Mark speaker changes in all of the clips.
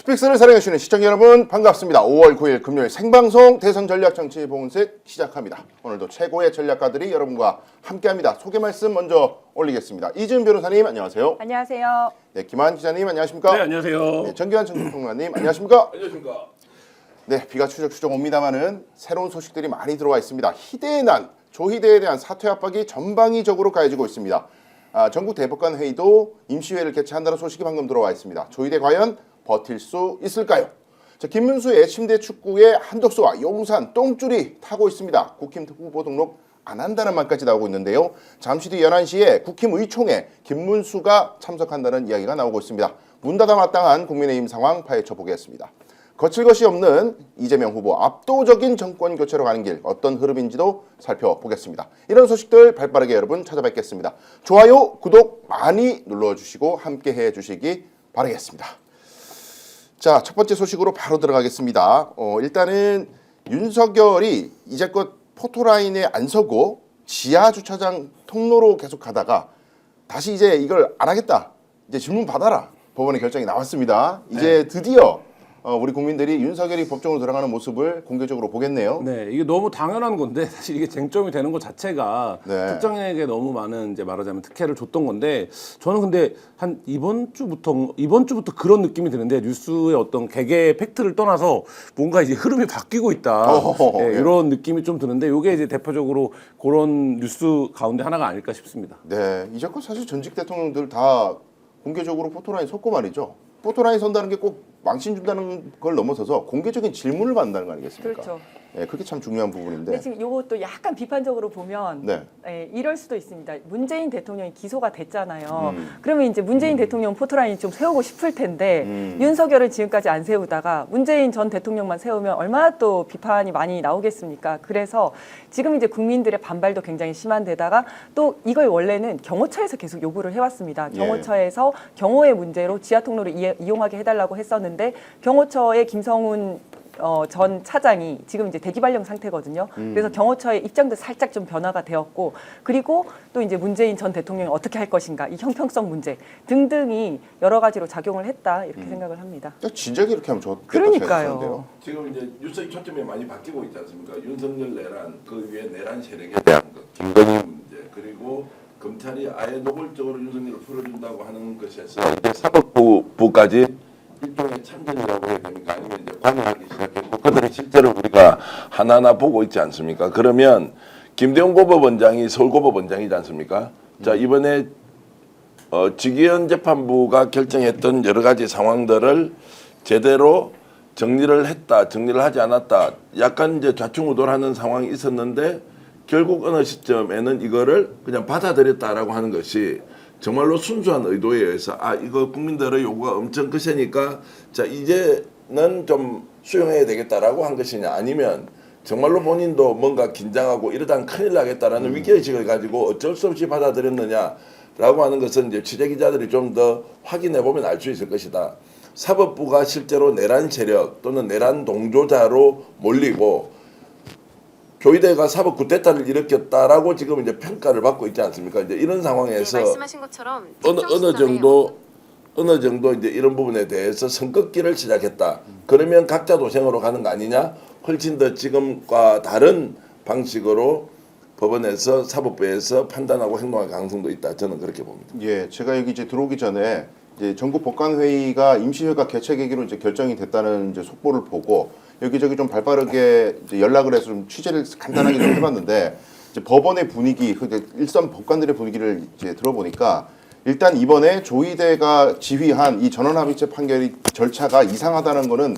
Speaker 1: 스픽스를 사랑해주시는 시청자 여러분 반갑습니다. 5월 9일 금요일 생방송 대선 전략 정치 봉은색 시작합니다. 오늘도 최고의 전략가들이 여러분과 함께합니다. 소개 말씀 먼저 올리겠습니다. 이지은 변호사님 안녕하세요.
Speaker 2: 안녕하세요.
Speaker 1: 네, 김한 기자님 안녕하십니까?
Speaker 3: 네, 안녕하세요.
Speaker 1: 네, 정기환 정치평론가님 안녕하십니까?
Speaker 3: 안녕하십니까?
Speaker 1: 네, 비가 추적추적 옵니다만은 새로운 소식들이 많이 들어와 있습니다. 희대의 난, 조희대에 대한 사퇴 압박이 전방위적으로 가해지고 있습니다. 전국 대법관 회의도 임시회를 개최한다는 소식이 방금 들어와 있습니다. 조희대 과연 버틸 수 있을까요? 자, 김문수의 침대 축구의 한덕수와 용산 똥줄이 타고 있습니다. 국힘 후보 등록 안 한다는 말까지 나오고 있는데요. 잠시 뒤 11시에 국힘 의총에 김문수가 참석한다는 이야기가 나오고 있습니다. 문 닫아 마땅한 국민의힘 상황 파헤쳐 보겠습니다. 거칠 것이 없는 이재명 후보 압도적인 정권 교체로 가는 길 어떤 흐름인지도 살펴보겠습니다. 이런 소식들 발빠르게 여러분 찾아뵙겠습니다. 좋아요, 구독 많이 눌러주시고 함께해 주시기 바라겠습니다. 자, 첫 번째 소식으로 바로 들어가겠습니다. 일단은 윤석열이 이제껏 포토라인에 안 서고 지하 주차장 통로로 계속 가다가 다시 이제 이걸 안 하겠다. 이제 질문 받아라. 법원의 결정이 나왔습니다. 이제 드디어 우리 국민들이 윤석열이 법정으로 들어가는 모습을 공개적으로 보겠네요.
Speaker 3: 네, 이게 너무 당연한 건데 사실 이게 쟁점이 되는 것 자체가
Speaker 1: 네.
Speaker 3: 특정인에게 너무 많은 이제 말하자면 특혜를 줬던 건데 저는 근데 한 이번 주부터 그런 느낌이 드는데 뉴스의 어떤 개개 팩트를 떠나서 뭔가 이제 흐름이 바뀌고 있다. 네,
Speaker 1: 예.
Speaker 3: 이런 느낌이 좀 드는데 이게 이제 대표적으로 그런 뉴스 가운데 하나가 아닐까 싶습니다.
Speaker 1: 네, 이제껏 사실 전직 대통령들 다 공개적으로 포토라인 섰고 말이죠. 포토라인 선다는 게 꼭 망신 준다는 걸 넘어서서 공개적인 질문을 받는다는 거 아니겠습니까?
Speaker 2: 그렇죠.
Speaker 1: 네, 그게 참 중요한 부분인데.
Speaker 2: 근데 지금 이것도 약간 비판적으로 보면
Speaker 1: 네.
Speaker 2: 이럴 수도 있습니다. 문재인 대통령이 기소가 됐잖아요. 그러면 이제 문재인 대통령 포토라인 좀 세우고 싶을 텐데 윤석열을 지금까지 안 세우다가 문재인 전 대통령만 세우면 얼마나 또 비판이 많이 나오겠습니까? 그래서 지금 이제 국민들의 반발도 굉장히 심한 데다가 또 이걸 원래는 경호처에서 계속 요구를 해왔습니다. 경호처에서 경호의 문제로 지하 통로를 이용하게 해달라고 했었는데 경호처의 김성훈 전 차장이 지금 이제 대기발령 상태거든요. 그래서 경호처의 입장도 살짝 좀 변화가 되었고, 그리고 또 이제 문재인 전 대통령이 어떻게 할 것인가, 이 형평성 문제 등등이 여러 가지로 작용을 했다 이렇게 생각을 합니다.
Speaker 1: 진작에 이렇게 하면 좋겠다.
Speaker 2: 그러니까요.
Speaker 4: 지금 이제 뉴스의 초점이 많이 바뀌고 있지 않습니까? 윤석열 내란, 그 위에 내란 세력에 대한 것, 김건희 문제, 그리고 검찰이 아예 노골적으로 윤석열을 풀어준다고 하는 것에서 이제 사법부까지 일종의 참전이라고 해야 됩니까? 아니면 이제 관여하기 시작했고 그들이 실제로 우리가 하나하나 보고 있지 않습니까? 그러면 김대웅 고법원장이 서울고법원장이지 않습니까? 자, 이번에 직위원 재판부가 결정했던 여러 가지 상황들을 제대로 정리를 했다, 정리를 하지 않았다, 약간 이제 좌충우돌하는 상황이 있었는데 결국 어느 시점에는 이거를 그냥 받아들였다라고 하는 것이 정말로 순수한 의도에 의해서 이거 국민들의 요구가 엄청 크시니까 자 이제는 좀 수용해야 되겠다라고 한 것이냐, 아니면 정말로 본인도 뭔가 긴장하고 이러다 큰일 나겠다라는 위기의식을 가지고 어쩔 수 없이 받아들였느냐라고 하는 것은 이제 취재 기자들이 좀 더 확인해 보면 알 수 있을 것이다. 사법부가 실제로 내란 세력 또는 내란 동조자로 몰리고 조희대가 사법 구태타를 일으켰다라고 지금 이제 평가를 받고 있지 않습니까? 이제 이런 상황에서
Speaker 5: 말씀하신 것처럼
Speaker 4: 어느 정도 이제 이런 부분에 대해서 선긋기를 시작했다. 그러면 각자 도생으로 가는 거 아니냐? 훨씬 더 지금과 다른 방식으로 법원에서 사법부에서 판단하고 행동할 가능성도 있다. 저는 그렇게 봅니다.
Speaker 1: 예, 제가 여기 이제 들어오기 전에 이제 전국 법관 회의가 임시회가 개최 계기로 이제 결정이 됐다는 이제 속보를 보고 여기저기 좀 발빠르게 이제 연락을 해서 좀 취재를 간단하게 좀 해봤는데 이제 법원의 분위기, 일선 법관들의 분위기를 이제 들어보니까 일단 이번에 조희대가 지휘한 이 전원합의체 판결이 절차가 이상하다는 거는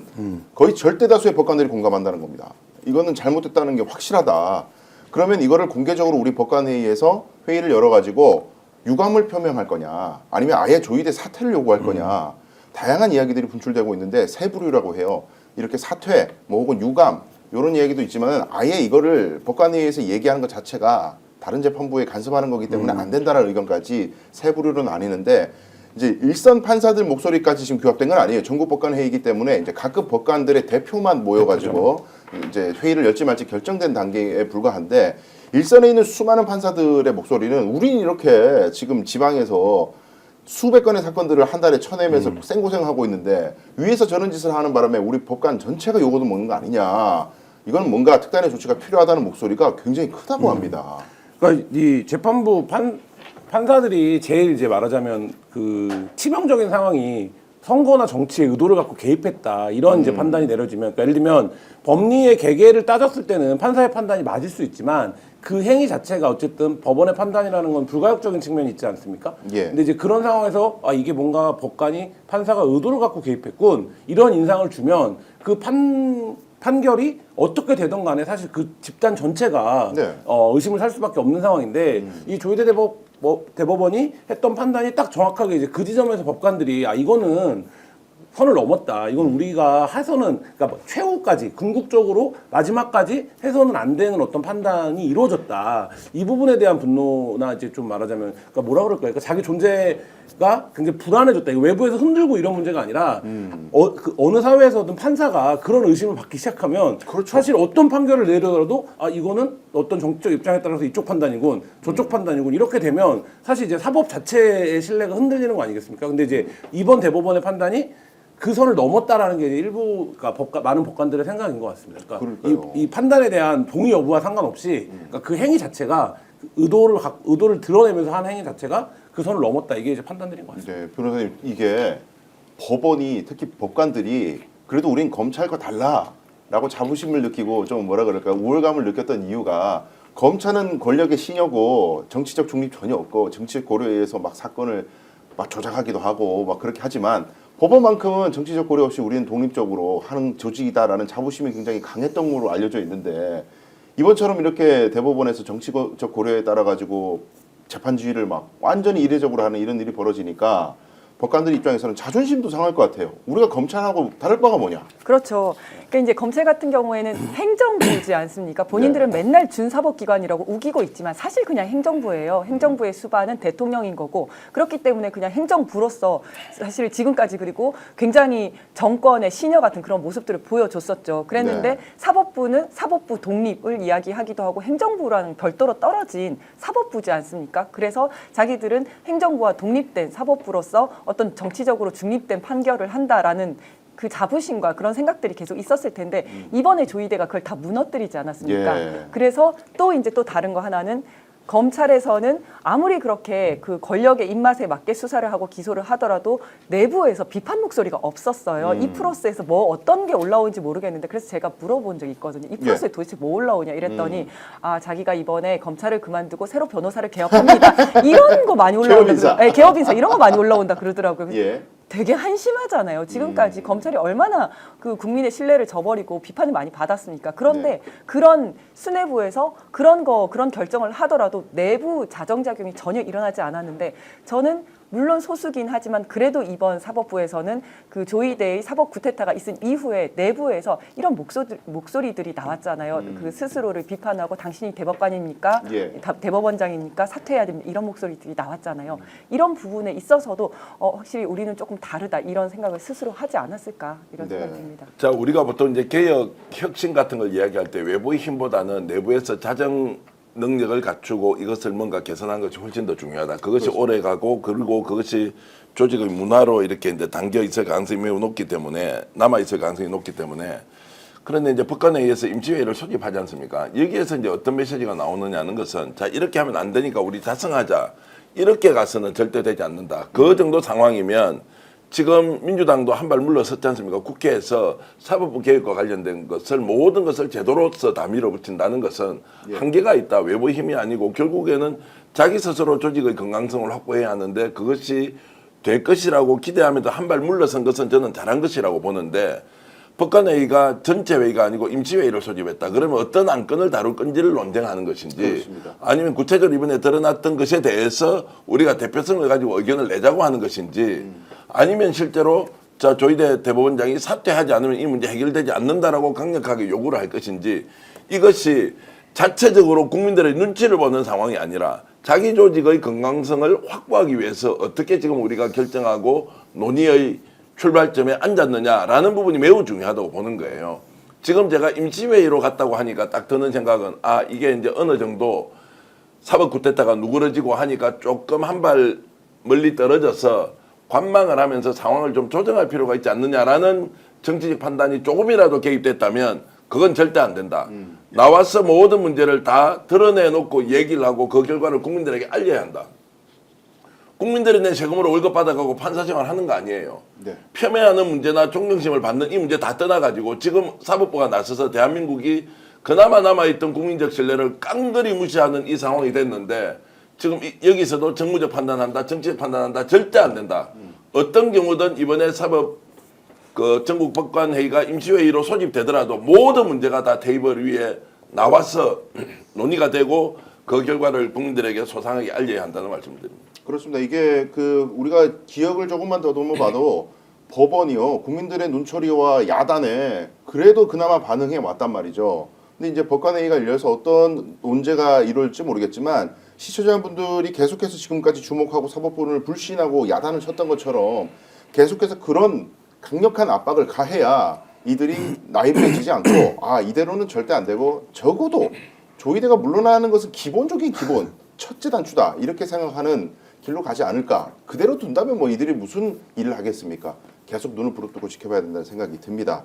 Speaker 1: 거의 절대 다수의 법관들이 공감한다는 겁니다. 이거는 잘못됐다는 게 확실하다. 그러면 이거를 공개적으로 우리 법관회의에서 회의를 열어가지고 유감을 표명할 거냐, 아니면 아예 조희대 사퇴를 요구할 거냐, 다양한 이야기들이 분출되고 있는데 세 부류라고 해요. 이렇게 사퇴, 뭐 혹은 유감 이런 이야기도 있지만 아예 이거를 법관회의에서 얘기하는 것 자체가 다른 재판부에 간섭하는 거기 때문에 안 된다는 의견까지 세 부류로 나뉘는데 이제 일선 판사들 목소리까지 지금 규합된 건 아니에요. 전국 법관 회의이기 때문에 이제 각급 법관들의 대표만 모여가지고 이제 회의를 열지 말지 결정된 단계에 불과한데 일선에 있는 수많은 판사들의 목소리는 우린 이렇게 지금 지방에서 수백 건의 사건들을 한 달에 쳐내면서 생고생하고 있는데 위에서 저런 짓을 하는 바람에 우리 법관 전체가 요거도 먹는 거 아니냐. 이건 뭔가 특단의 조치가 필요하다는 목소리가 굉장히 크다고 합니다.
Speaker 3: 그러니까 이 재판부 판사들이 제일 이제 말하자면 그 치명적인 상황이 선거나 정치에 의도를 갖고 개입했다 이런 이제 판단이 내려지면, 그러니까 예를 들면 법리의 개개를 따졌을 때는 판사의 판단이 맞을 수 있지만 그 행위 자체가 어쨌든 법원의 판단이라는 건 불가역적인 측면이 있지 않습니까?
Speaker 1: 예.
Speaker 3: 근데 이제 그런 상황에서 아 이게 뭔가 법관이 판사가 의도를 갖고 개입했군 이런 인상을 주면 그 판결이 어떻게 되든 간에 사실 그 집단 전체가
Speaker 1: 네.
Speaker 3: 의심을 살 수밖에 없는 상황인데 이 조희대 대법원이 했던 판단이 딱 정확하게 이제 그 지점에서 법관들이 아 이거는 선을 넘었다. 이건 우리가 해서는 그러니까 최후까지 궁극적으로 마지막까지 해서는 안 되는 어떤 판단이 이루어졌다. 이 부분에 대한 분노나 이제 좀 말하자면 그러니까 뭐라 그럴까요? 그러니까 자기 존재가 굉장히 불안해졌다. 이거 외부에서 흔들고 이런 문제가 아니라 어느 사회에서든 판사가 그런 의심을 받기 시작하면 사실 어떤 판결을 내려더라도 아 이거는 어떤 정치적 입장에 따라서 이쪽 판단이군 저쪽 판단이군 이렇게 되면 사실 이제 사법 자체의 신뢰가 흔들리는 거 아니겠습니까? 근데 이제 이번 대법원의 판단이 그 선을 넘었다라는 게 일부 그러니까 많은 법관들의 생각인 것 같습니다. 그러니까 이 판단에 대한 동의 여부와 상관없이 그러니까 그 행위 자체가 의도를 드러내면서 한 행위 자체가 그 선을 넘었다 이게 이제 판단들인 것 같습니다.
Speaker 1: 네, 변호사님 이게 법원이 특히 법관들이 그래도 우린 검찰과 달라라고 자부심을 느끼고 좀 뭐라 그럴까 우월감을 느꼈던 이유가 검찰은 권력의 신여고 정치적 중립 전혀 없고 정치적 고려에 의해서 막 사건을 막 조작하기도 하고 막 그렇게 하지만 법원만큼은 정치적 고려 없이 우리는 독립적으로 하는 조직이다라는 자부심이 굉장히 강했던 걸로 알려져 있는데 이번처럼 이렇게 대법원에서 정치적 고려에 따라 가지고 재판주의를 막 완전히 이례적으로 하는 이런 일이 벌어지니까 법관들 입장에서는 자존심도 상할 것 같아요. 우리가 검찰하고 다를 바가 뭐냐?
Speaker 2: 그렇죠. 그러니까 이제 검찰 같은 경우에는 행정부지 않습니까? 본인들은 맨날 준사법기관이라고 우기고 있지만 사실 그냥 행정부예요. 행정부의 수반은 대통령인 거고 그렇기 때문에 그냥 행정부로서 사실 지금까지 그리고 굉장히 정권의 시녀 같은 그런 모습들을 보여줬었죠. 그랬는데
Speaker 1: 네.
Speaker 2: 사법부는 사법부 독립을 이야기하기도 하고 행정부랑 별도로 떨어진 사법부지 않습니까? 그래서 자기들은 행정부와 독립된 사법부로서 어떤 정치적으로 중립된 판결을 한다라는 그 자부심과 그런 생각들이 계속 있었을 텐데 이번에 조희대가 그걸 다 무너뜨리지 않았습니까?
Speaker 1: 예.
Speaker 2: 그래서 또 이제 또 다른 거 하나는 검찰에서는 아무리 그렇게 그 권력의 입맛에 맞게 수사를 하고 기소를 하더라도 내부에서 비판 목소리가 없었어요. 이 프로세스에서 뭐 어떤 게 올라오는지 모르겠는데 그래서 제가 물어본 적이 있거든요. 이 프로세스에 도대체 뭐 올라오냐 이랬더니 아 자기가 이번에 검찰을 그만두고 새로 변호사를 개업합니다. 이런 거 많이 올라온다. 네, 개업인사 이런 거 많이 올라온다 그러더라고요.
Speaker 1: 예.
Speaker 2: 되게 한심하잖아요. 지금까지 검찰이 얼마나 그 국민의 신뢰를 저버리고 비판을 많이 받았으니까. 그런데 그런 수뇌부에서 그런 결정을 하더라도 내부 자정작용이 전혀 일어나지 않았는데 저는 물론 소수긴 하지만 그래도 이번 사법부에서는 그 조희대의 사법 구태타가 있은 이후에 내부에서 이런 목소리들이 나왔잖아요. 그 스스로를 비판하고 당신이 대법관입니까?
Speaker 1: 예.
Speaker 2: 대법원장입니까? 사퇴해야 됩니다. 이런 목소리들이 나왔잖아요. 이런 부분에 있어서도 확실히 우리는 조금 다르다 이런 생각을 스스로 하지 않았을까 이런
Speaker 1: 네.
Speaker 2: 생각이 듭니다.
Speaker 4: 자, 우리가 보통 이제 개혁 혁신 같은 걸 이야기할 때 외부의 힘보다는 내부에서 자정 능력을 갖추고 이것을 뭔가 개선하는 것이 훨씬 더 중요하다. 그것이 오래 가고 그리고 그것이 조직의 문화로 이렇게 이제 담겨 있을 가능성이 매우 높기 때문에 남아 있을 가능성이 높기 때문에 그런데 이제 법관에 의해서 임시회의를 소집하지 않습니까? 여기에서 이제 어떤 메시지가 나오느냐는 것은 자 이렇게 하면 안 되니까 우리 자성하자 이렇게 가서는 절대 되지 않는다. 그 정도 상황이면 지금 민주당도 한 발 물러섰지 않습니까? 국회에서 사법부 개혁과 관련된 것을 모든 것을 제도로서 다 밀어붙인다는 것은 한계가 있다. 외부 힘이 아니고 결국에는 자기 스스로 조직의 건강성을 확보해야 하는데 그것이 될 것이라고 기대하면서 한 발 물러선 것은 저는 잘한 것이라고 보는데 법관회의가 전체 회의가 아니고 임시회의를 소집했다. 그러면 어떤 안건을 다룰 건지를 논쟁하는 것인지
Speaker 1: 그렇습니다.
Speaker 4: 아니면 구체적으로 이번에 드러났던 것에 대해서 우리가 대표성을 가지고 의견을 내자고 하는 것인지 아니면 실제로 자 조희대 대법원장이 사퇴하지 않으면 이 문제 해결되지 않는다라고 강력하게 요구를 할 것인지 이것이 자체적으로 국민들의 눈치를 보는 상황이 아니라 자기 조직의 건강성을 확보하기 위해서 어떻게 지금 우리가 결정하고 논의의 출발점에 앉았느냐라는 부분이 매우 중요하다고 보는 거예요. 지금 제가 임시회의로 갔다고 하니까 딱 드는 생각은 아 이게 이제 어느 정도 사법 구태타가 누그러지고 하니까 조금 한 발 멀리 떨어져서 관망을 하면서 상황을 좀 조정할 필요가 있지 않느냐라는 정치적 판단이 조금이라도 개입됐다면 그건 절대 안 된다. 나와서 모든 문제를 다 드러내놓고 얘기를 하고 그 결과를 국민들에게 알려야 한다. 국민들이 내 세금으로 월급 받아가고 판사 생활 하는 거 아니에요.
Speaker 1: 네.
Speaker 4: 폄훼하는 문제나 존경심을 받는 이 문제 다 떠나가지고 지금 사법부가 나서서 대한민국이 그나마 남아있던 국민적 신뢰를 깡그리 무시하는 이 상황이 됐는데 지금 여기서도 정무적 판단한다, 정치적 판단한다, 절대 안 된다. 어떤 경우든 이번에 사법 그 전국 법관회의가 임시회의로 소집되더라도 모든 문제가 다 테이블 위에 나와서 논의가 되고 그 결과를 국민들에게 소상하게 알려야 한다는 말씀을 드립니다.
Speaker 1: 그렇습니다. 이게 그 우리가 기억을 조금만 더듬어 봐도 법원이요 국민들의 눈초리와 야단에 그래도 그나마 반응해 왔단 말이죠. 근데 이제 법관회의가 열려서 어떤 논제가 이룰지 모르겠지만 시청자분들이 계속해서 지금까지 주목하고 사법부를 불신하고 야단을 쳤던 것처럼 계속해서 그런 강력한 압박을 가해야 이들이 나이로해지지 않고 아 이대로는 절대 안 되고 적어도 조희대가 물러나는 것은 기본적인 기본 첫째 단추다 이렇게 생각하는 길로 가지 않을까. 그대로 둔다면 뭐 이들이 무슨 일을 하겠습니까? 계속 눈을 부릅뜨고 지켜봐야 된다는 생각이 듭니다.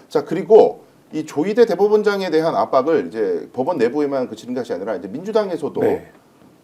Speaker 1: 자 그리고 이 조희대 대법원장에 대한 압박을 이제 법원 내부에만 그치는 것이 아니라 이제 민주당에서도
Speaker 3: 네.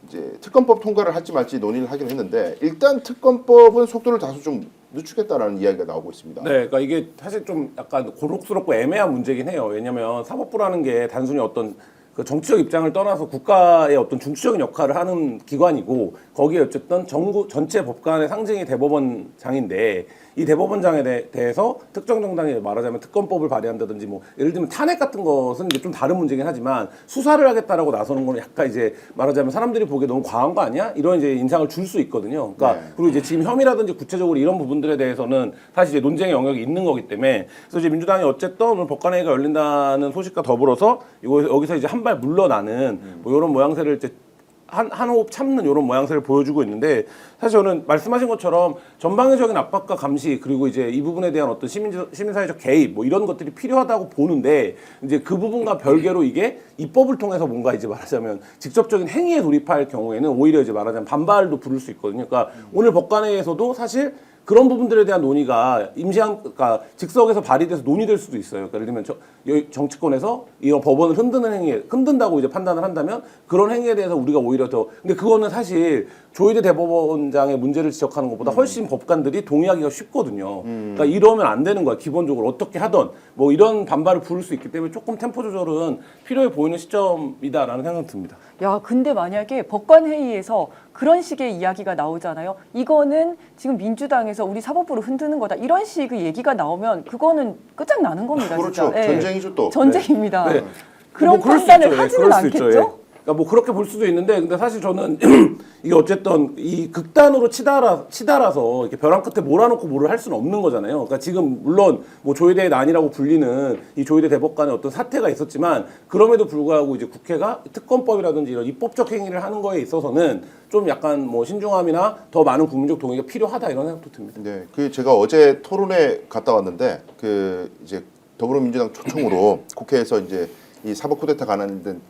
Speaker 1: 이제 특검법 통과를 할지 말지 논의를 하긴 했는데 일단 특검법은 속도를 다소 좀 늦추겠다라는 이야기가 나오고 있습니다.
Speaker 3: 네, 그러니까 이게 사실 좀 약간 고록스럽고 애매한 문제긴 해요. 왜냐하면 사법부라는 게 단순히 어떤 그 정치적 입장을 떠나서 국가의 어떤 중추적인 역할을 하는 기관이고 거기에 어쨌든 정부 전체 법관의 상징이 대법원장인데 이 대법원장에 대해서 특정 정당이 말하자면 특검법을 발의한다든지 뭐 예를 들면 탄핵 같은 것은 이제 좀 다른 문제긴 하지만 수사를 하겠다라고 나서는 거는 약간 이제 말하자면 사람들이 보기에 너무 과한 거 아니야? 이런 이제 인상을 줄 수 있거든요. 그러니까
Speaker 1: 네.
Speaker 3: 그리고 이제 지금 혐의라든지 구체적으로 이런 부분들에 대해서는 사실 이제 논쟁의 영역이 있는 거기 때문에 그래서 이제 민주당이 어쨌든 오늘 법관회의가 열린다는 소식과 더불어서 여기서 이제 한 발 물러나는 뭐 이런 모양새를 이제 한 호흡 참는 이런 모양새를 보여주고 있는데 사실 저는 말씀하신 것처럼 전방위적인 압박과 감시 그리고 이제 이 부분에 대한 어떤 시민사회적 개입 뭐 이런 것들이 필요하다고 보는데 이제 그 부분과 별개로 이게 입법을 통해서 뭔가 이제 말하자면 직접적인 행위에 돌입할 경우에는 오히려 이제 말하자면 반발도 부를 수 있거든요. 그러니까 오늘 법관회의에서도 사실 그런 부분들에 대한 논의가 그러니까 즉석에서 발의돼서 논의될 수도 있어요. 그러니까 예를 들면 정치권에서 이 법원을 흔든다고 이제 판단을 한다면 그런 행위에 대해서 우리가 오히려 근데 그거는 사실 조희대 대법원장의 문제를 지적하는 것보다 훨씬 법관들이 동의하기가 쉽거든요. 그러니까 이러면 안 되는 거야. 기본적으로 어떻게 하던 뭐 이런 반발을 부를 수 있기 때문에 조금 템포 조절은 필요해 보이는 시점이다라는 생각이 듭니다.
Speaker 2: 야, 근데 만약에 법관회의에서 그런 식의 이야기가 나오잖아요. 이거는 지금 민주당에서 우리 사법부를 흔드는 거다. 이런 식의 얘기가 나오면 그거는 끝장나는 겁니다.
Speaker 1: 그렇죠.
Speaker 2: 진짜. 예.
Speaker 1: 전쟁이죠 또.
Speaker 2: 전쟁입니다.
Speaker 3: 네.
Speaker 2: 그런
Speaker 3: 뭐 그럴 수
Speaker 2: 판단을
Speaker 3: 있죠. 예.
Speaker 2: 하지는
Speaker 3: 그럴 수 있죠.
Speaker 2: 않겠죠?
Speaker 3: 예. 그러니까 뭐 그렇게 볼 수도 있는데 근데 사실 저는 이게 어쨌든 이 극단으로 치달아서 이렇게 벼랑 끝에 몰아놓고 뭐를 할 수는 없는 거잖아요. 그러니까 지금 물론 뭐 조희대의 난이라고 불리는 이 조희대 대법관의 어떤 사태가 있었지만 그럼에도 불구하고 이제 국회가 특검법이라든지 이런 입법적 행위를 하는 거에 있어서는 좀 약간 뭐 신중함이나 더 많은 국민적 동의가 필요하다 이런 생각도 듭니다.
Speaker 1: 네, 그 제가 어제 토론회 갔다 왔는데 그 이제 더불어민주당 초청으로 국회에서 이제 이 사법 쿠데타 관련된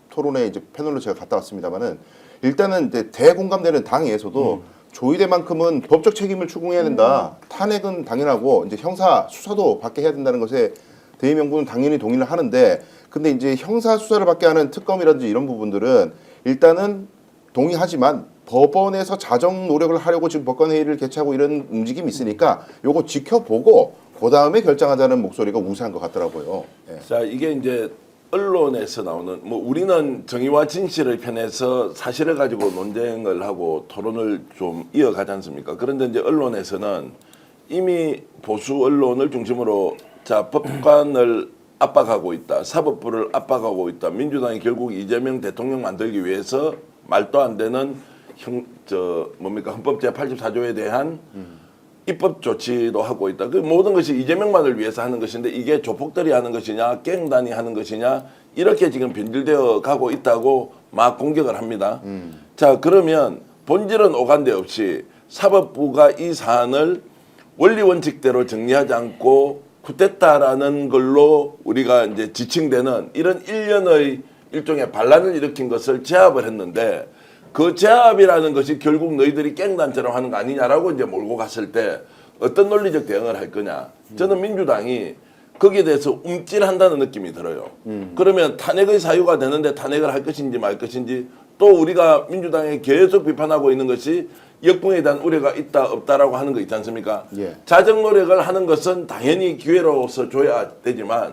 Speaker 1: 토론회 이제 패널로 제가 갔다 왔습니다만은 일단은 이제 대공감되는 당에서도 조희대만큼은 법적 책임을 추궁해야 된다. 탄핵은 당연하고 이제 형사 수사도 받게 해야 된다는 것에 대의명분은 당연히 동의를 하는데 근데 이제 형사 수사를 받게 하는 특검이라든지 이런 부분들은 일단은 동의하지만 법원에서 자정 노력을 하려고 지금 법관회의를 개최하고 이런 움직임이 있으니까 요거 지켜보고 그 다음에 결정하자는 목소리가 우세한 것 같더라고요. 예.
Speaker 4: 자, 이게 이제 언론에서 나오는 뭐 우리는 정의와 진실을 편에서 사실을 가지고 논쟁을 하고 토론을 좀 이어가지 않습니까? 그런데 이제 언론에서는 이미 보수 언론을 중심으로 자 법관을 압박하고 있다, 사법부를 압박하고 있다. 민주당이 결국 이재명 대통령 만들기 위해서 말도 안 되는 헌법 제84조에 대한 입법 조치도 하고 있다. 그 모든 것이 이재명만을 위해서 하는 것인데 이게 조폭들이 하는 것이냐, 갱단이 하는 것이냐 이렇게 지금 변질되어 가고 있다고 막 공격을 합니다. 자, 그러면 본질은 오간데 없이 사법부가 이 사안을 원리 원칙대로 정리하지 않고 쿠데타라는 걸로 우리가 이제 지칭되는 이런 일련의 일종의 반란을 일으킨 것을 제압을 했는데 그 제압이라는 것이 결국 너희들이 깽단처럼 하는 거 아니냐라고 이제 몰고 갔을 때 어떤 논리적 대응을 할 거냐. 저는 민주당이 거기에 대해서 움찔한다는 느낌이 들어요. 그러면 탄핵의 사유가 되는데 탄핵을 할 것인지 말 것인지 또 우리가 민주당에 계속 비판하고 있는 것이 역풍에 대한 우려가 있다 없다라고 하는 거 있지 않습니까?
Speaker 1: 예.
Speaker 4: 자정 노력을 하는 것은 당연히 기회로서 줘야 되지만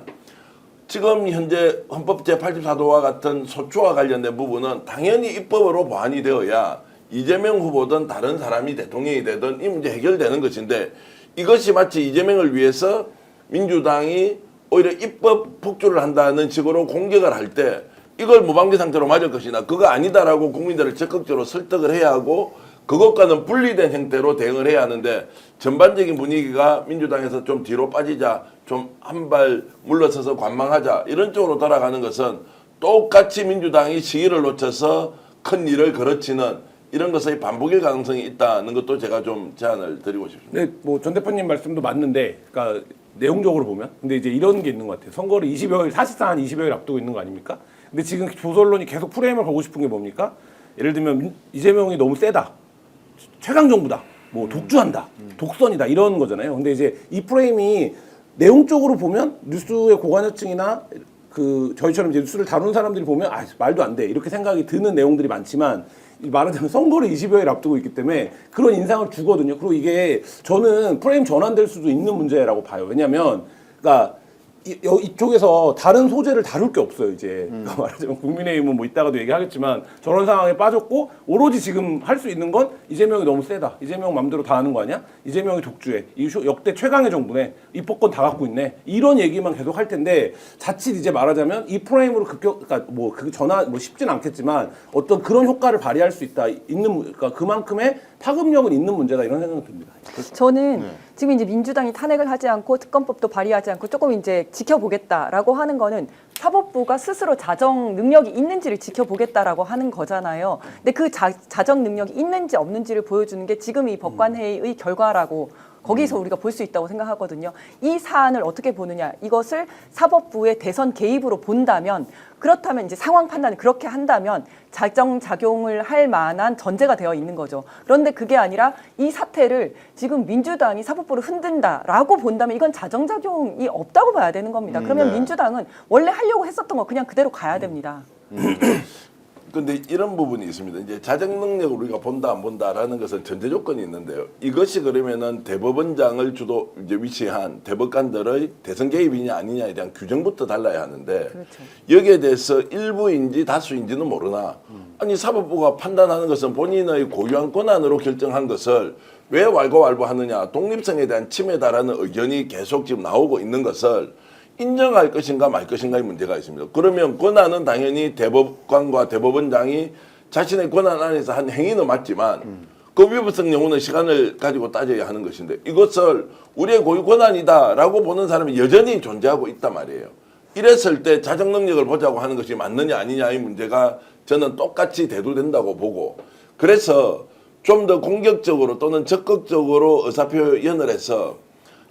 Speaker 4: 지금 현재 헌법 제84조와 같은 소추와 관련된 부분은 당연히 입법으로 보완이 되어야 이재명 후보든 다른 사람이 대통령이 되든 이 문제 해결되는 것인데 이것이 마치 이재명을 위해서 민주당이 오히려 입법 폭주를 한다는 식으로 공격을 할 때 이걸 무방비 상태로 맞을 것이나 그거 아니다라고 국민들을 적극적으로 설득을 해야 하고 그것과는 분리된 형태로 대응을 해야 하는데 전반적인 분위기가 민주당에서 좀 뒤로 빠지자 좀 한 발 물러서서 관망하자 이런 쪽으로 돌아가는 것은 똑같이 민주당이 시기를 놓쳐서 큰 일을 걸어치는 이런 것의 반복일 가능성이 있다는 것도 제가 좀 제안을 드리고 싶습니다.
Speaker 3: 네, 뭐 전 대표님 말씀도 맞는데, 그러니까 내용적으로 보면, 근데 이제 이런 게 있는 것 같아요. 선거를 20여일, 사실상 한 20여일 앞두고 있는 거 아닙니까? 근데 지금 조선론이 계속 프레임을 보고 싶은 게 뭡니까? 예를 들면 이재명이 너무 세다, 최강 정부다, 뭐 독주한다, 독선이다 이런 거잖아요. 근데 이제 이 프레임이 내용적으로 보면 뉴스의 고관여층이나 그 저희처럼 이제 뉴스를 다루는 사람들이 보면 아 말도 안 돼 이렇게 생각이 드는 내용들이 많지만. 말하자면 선거를 20여일 앞두고 있기 때문에 그런 인상을 주거든요. 그리고 이게 저는 프레임 전환될 수도 있는 문제라고 봐요. 왜냐하면 그러니까 이쪽에서 다른 소재를 다룰 게 없어요. 이제 말하자면 국민의힘은 뭐 이따가도 얘기하겠지만 저런 상황에 빠졌고 오로지 지금 할 수 있는 건 이재명이 너무 세다. 이재명 맘대로 다 하는 거 아니야? 이재명이 독주해. 이 역대 최강의 정부네. 입법권 다 갖고 있네. 이런 얘기만 계속 할 텐데 자칫 이제 말하자면 이 프레임으로 그러니까 뭐 그 전환 뭐 쉽진 않겠지만 어떤 그런 효과를 발휘할 수 있다. 그러니까 그만큼의 파급력은 있는 문제다 이런 생각이 듭니다.
Speaker 2: 저는 지금 이제 민주당이 탄핵을 하지 않고 특검법도 발의하지 않고 조금 이제 지켜보겠다라고 하는 거는 사법부가 스스로 자정 능력이 있는지를 지켜보겠다라고 하는 거잖아요. 근데 그 자정 능력이 있는지 없는지를 보여주는 게 지금 이 법관회의의 결과라고 거기서 우리가 볼 수 있다고 생각하거든요. 이 사안을 어떻게 보느냐. 이것을 사법부의 대선 개입으로 본다면 그렇다면 이제 상황 판단을 그렇게 한다면 자정작용을 할 만한 전제가 되어 있는 거죠. 그런데 그게 아니라 이 사태를 지금 민주당이 사법부를 흔든다라고 본다면 이건 자정작용이 없다고 봐야 되는 겁니다. 그러면
Speaker 1: 네.
Speaker 2: 민주당은 원래 하려고 했었던 거 그냥 그대로 가야 됩니다.
Speaker 4: 근데 이런 부분이 있습니다. 이제 자정 능력을 우리가 본다 안 본다라는 것은 전제 조건이 있는데요. 이것이 그러면은 대법원장을 주도 이제 위치한 대법관들의 대선 개입이냐 아니냐에 대한 규정부터 달라야 하는데
Speaker 2: 그렇죠.
Speaker 4: 여기에 대해서 일부인지 다수인지는 모르나 아니 사법부가 판단하는 것은 본인의 고유한 권한으로 결정한 것을 왜 왈가왈부하느냐 독립성에 대한 침해다라는 의견이 계속 지금 나오고 있는 것을 인정할 것인가 말 것인가의 문제가 있습니다. 그러면 권한은 당연히 대법관과 대법원장이 자신의 권한 안에서 한 행위는 맞지만 그 위법성 여부는 시간을 가지고 따져야 하는 것인데 이것을 우리의 고유 권한이다라고 보는 사람이 여전히 존재하고 있단 말이에요. 이랬을 때 자정 능력을 보자고 하는 것이 맞느냐 아니냐의 문제가 저는 똑같이 대두된다고 보고 그래서 좀 더 공격적으로 또는 적극적으로 의사표현을 해서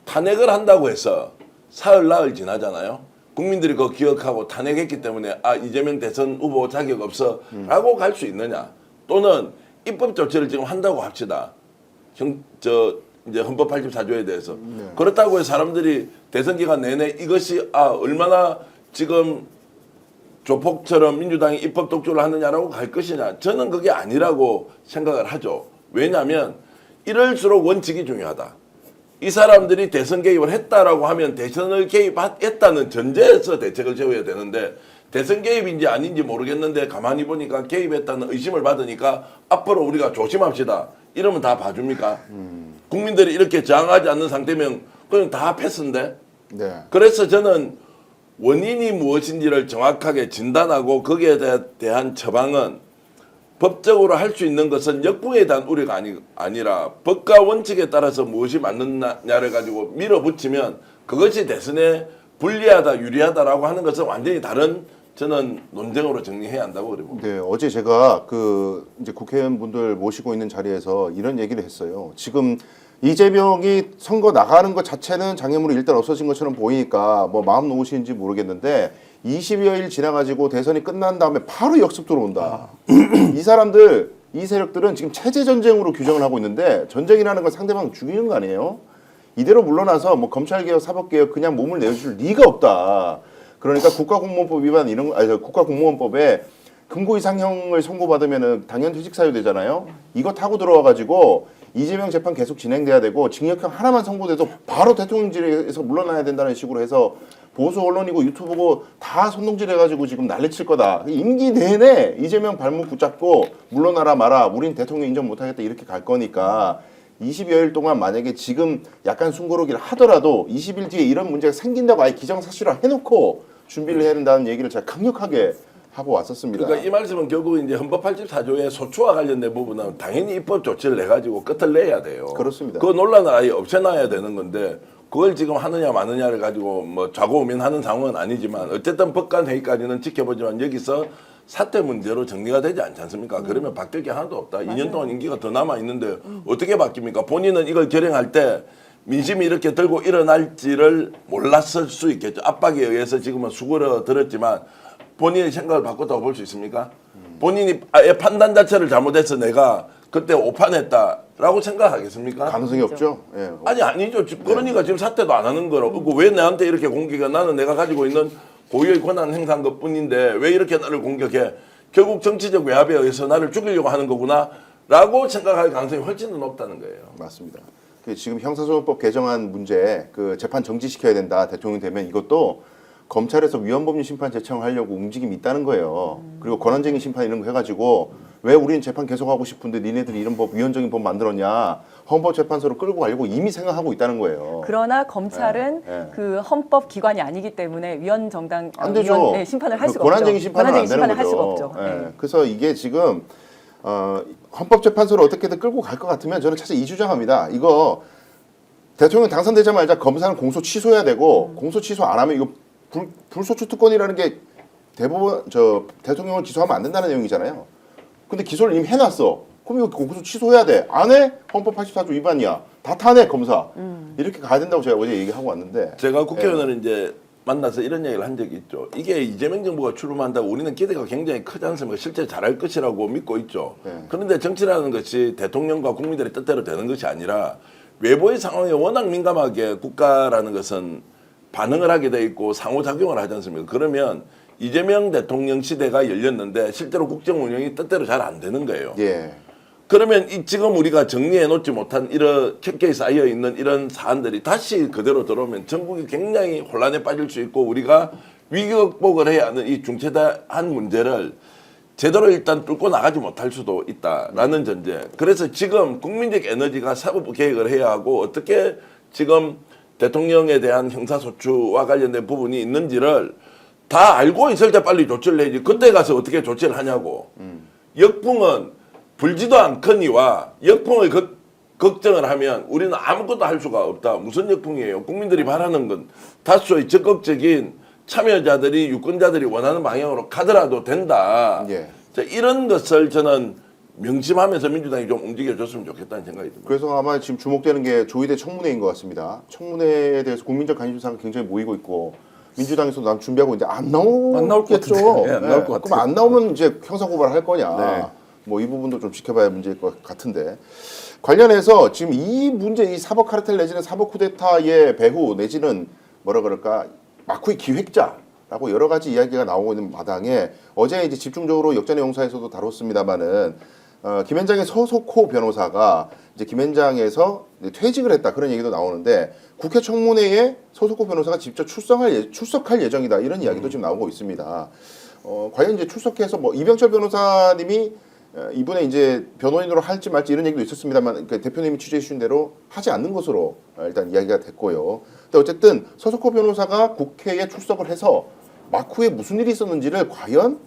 Speaker 4: 탄핵을 한다고 해서 사흘 나흘 지나잖아요. 국민들이 그거 기억하고 탄핵했기 때문에 아 이재명 대선 후보 자격 없어 라고 갈 수 있느냐 또는 입법 조치를 지금 한다고 합시다. 이제 헌법 84조에 대해서 그렇다고 해서 사람들이 대선 기간 내내 이것이 얼마나 지금 조폭처럼 민주당이 입법 독주를 하느냐라고 갈 것이냐 저는 그게 아니라고 생각을 하죠. 왜냐하면 이럴수록 원칙이 중요하다. 이 사람들이 대선 개입을 했다라고 하면 대선을 개입했다는 전제에서 대책을 세워야 되는데 대선 개입인지 아닌지 모르겠는데 가만히 보니까 개입했다는 의심을 받으니까 앞으로 우리가 조심합시다. 이러면 다 봐줍니까? 국민들이 이렇게 저항하지 않는 상태면 그냥 다 패스인데.
Speaker 1: 네.
Speaker 4: 그래서 저는 원인이 무엇인지를 정확하게 진단하고 거기에 대한 처방은 법적으로 할 수 있는 것은 역풍에 대한 우려가 아니라 법과 원칙에 따라서 무엇이 맞느냐를 가지고 밀어붙이면 그것이 대선에 불리하다 유리하다라고 하는 것은 완전히 다른 저는 논쟁으로 정리해야 한다고 그래 봅니다.
Speaker 1: 네, 어제 제가 이제 국회의원분들 모시고 있는 자리에서 이런 얘기를 했어요. 지금 이재명이 선거 나가는 것 자체는 장애물이 일단 없어진 것처럼 보이니까 뭐 마음 놓으시는지 모르겠는데 20여일 지나가지고 대선이 끝난 다음에 바로 역습 들어온다. 이 사람들 이 세력들은 지금 체제 전쟁으로 규정을 하고 있는데 전쟁이라는 건 상대방 죽이는 거 아니에요? 이대로 물러나서 뭐 검찰개혁, 사법개혁 그냥 몸을 내줄 리가 없다. 그러니까 국가공무원법 위반 이런 거, 아니 국가공무원법에 금고 이상형을 선고받으면은 당연 퇴직 사유 되잖아요. 이거 타고 들어와가지고 이재명 재판 계속 진행돼야 되고 징역형 하나만 선고돼도 바로 대통령직에서 물러나야 된다는 식으로 해서 보수 언론이고 유튜브고 다 선동질해가지고 지금 난리칠 거다. 임기 내내 이재명 발목 붙잡고 물러나라 마라. 우린 대통령 인정 못하겠다 이렇게 갈 거니까 20여일 동안 만약에 지금 약간 숨고르기를 하더라도 20일 뒤에 이런 문제가 생긴다고 아예 기정사실화 해놓고 준비를 해야 된다는 얘기를 제가 강력하게 하고 왔었습니다.
Speaker 4: 그러니까 이 말씀은 결국 이제 헌법 84조의 소추와 관련된 부분은 당연히 입법 조치를 내가지고 끝을 내야 돼요.
Speaker 1: 그렇습니다.
Speaker 4: 그 논란을 아예 없애놔야 되는 건데 그걸 지금 하느냐 마느냐를 가지고 뭐 좌고우면하는 상황은 아니지만 어쨌든 법관 회의까지는 지켜보지만 여기서 사퇴 문제로 정리가 되지 않지 않습니까? 그러면 바뀔 게 하나도 없다. 2년 동안 임기가 더 남아 있는데 어떻게 바뀝니까? 본인은 이걸 결행할 때 민심이 이렇게 들고 일어날지를 몰랐을 수 있겠죠. 압박에 의해서 지금은 수그러들었지만 본인의 생각을 바꿨다고 볼 수 있습니까? 본인이 아예 판단 자체를 잘못해서 내가 그때 오판했다라고 생각하겠습니까?
Speaker 1: 가능성이 없죠. 예.
Speaker 4: 아니죠. 그러니까 지금 사퇴도 안 하는 거라고. 왜 나한테 이렇게 공격해? 나는 내가 가지고 있는 고유의 권한 행사한 것뿐인데 왜 이렇게 나를 공격해? 결국 정치적 외압에 의해서 나를 죽이려고 하는 거구나라고 생각할 가능성이 훨씬 더 높다는 거예요.
Speaker 1: 맞습니다. 지금 형사소송법 개정안 문제 그 재판 정지시켜야 된다. 대통령 되면 이것도 검찰에서 위헌법률 심판 제청하려고 움직임이 있다는 거예요. 그리고 권한쟁의 심판 이런 거 해가지고 왜 우리는 재판 계속하고 싶은데 니네들이 이런 법 위헌적인 법 만들었냐. 헌법재판소로 끌고 가려고 이미 생각하고 있다는 거예요.
Speaker 2: 그러나 검찰은 그 헌법 기관이 아니기 때문에 위헌 정당
Speaker 1: 안 되죠.
Speaker 2: 심판을 할 수가
Speaker 1: 권한쟁의
Speaker 2: 없죠.
Speaker 1: 심판은 안 되는 거죠.
Speaker 2: 할 수가 없죠.
Speaker 1: 예. 그래서 이게 지금 헌법재판소를 어떻게든 끌고 갈 것 같으면 저는 사실 이 주장합니다. 이거 대통령 당선되자마자 검사는 공소 취소해야 되고 공소 취소 안 하면 이거 불소추 특권이라는 게 대법원 대통령을 기소하면 안 된다는 내용이잖아요. 근데 기소를 이미 해놨어. 그럼 이거 공소 취소해야 돼. 안 해? 헌법 84조 위반이야. 다 타네 검사. 이렇게 가야 된다고 제가 어제 얘기하고 왔는데.
Speaker 4: 제가 국회의원을 이제 만나서 이런 얘기를 한 적이 있죠. 이게 이재명 정부가 출범한다고 우리는 기대가 굉장히 크지 않습니까? 실제 잘할 것이라고 믿고 있죠. 그런데 정치라는 것이 대통령과 국민들의 뜻대로 되는 것이 아니라 외부의 상황에 워낙 민감하게 국가라는 것은 반응을 하게 돼 있고 상호작용을 하지 않습니까? 그러면 이재명 대통령 시대가 열렸는데 실제로 국정 운영이 뜻대로 잘 안 되는 거예요.
Speaker 1: 예.
Speaker 4: 그러면 지금 우리가 정리해 놓지 못한 이런 켜켜이 쌓여 있는 이런 사안들이 다시 그대로 들어오면 전국이 굉장히 혼란에 빠질 수 있고 우리가 위기 극복을 해야 하는 이 중대한 문제를 제대로 일단 뚫고 나가지 못할 수도 있다라는 전제. 그래서 지금 국민적 에너지가 사법 개혁을 해야 하고 어떻게 지금 대통령에 대한 형사소추와 관련된 부분이 있는지를 다 알고 있을 때 빨리 조치를 해야지. 그때 가서 어떻게 조치를 하냐고. 역풍은 불지도 않거니와 역풍을 걱정을 하면 우리는 아무것도 할 수가 없다. 무슨 역풍이에요? 국민들이 바라는 건 다수의 적극적인 참여자들이 유권자들이 원하는 방향으로 가더라도 된다.
Speaker 1: 예.
Speaker 4: 자, 이런 것을 저는 명심하면서 민주당이 좀 움직여줬으면 좋겠다는 생각이 듭니다.
Speaker 1: 그래서 아마 지금 주목되는 게 조희대 청문회인 것 같습니다. 청문회에 대해서 국민적 관심사가 굉장히 모이고 있고 민주당에서도 난 준비하고 있는데 안 나오겠죠.
Speaker 3: 것 같은데. 안 나올 것 같아요.
Speaker 1: 그럼 안 나오면 이제 형사고발을 할 거냐.
Speaker 3: 네.
Speaker 1: 뭐 이 부분도 좀 지켜봐야 문제일 것 같은데 관련해서 지금 이 문제, 이 사법 카르텔 내지는 사법 쿠데타의 배후 내지는 뭐라 그럴까 마쿠의 기획자라고 여러 가지 이야기가 나오고 있는 마당에 어제 이제 집중적으로 역전의 용사에서도 다뤘습니다만은 김현장의 서석호 변호사가 이제 김현장에서 퇴직을 했다 그런 얘기도 나오는데 국회 청문회에 서석호 변호사가 직접 출석할 예정이다 이런 이야기도 지금 나오고 있습니다. 과연 이제 출석해서 뭐 이병철 변호사님이 이번에 이제 변호인으로 할지 말지 이런 얘기도 있었습니다만 그러니까 대표님이 취재해 주신 대로 하지 않는 것으로 일단 이야기가 됐고요. 근데 어쨌든 서석호 변호사가 국회에 출석을 해서 마쿠에 무슨 일이 있었는지를 과연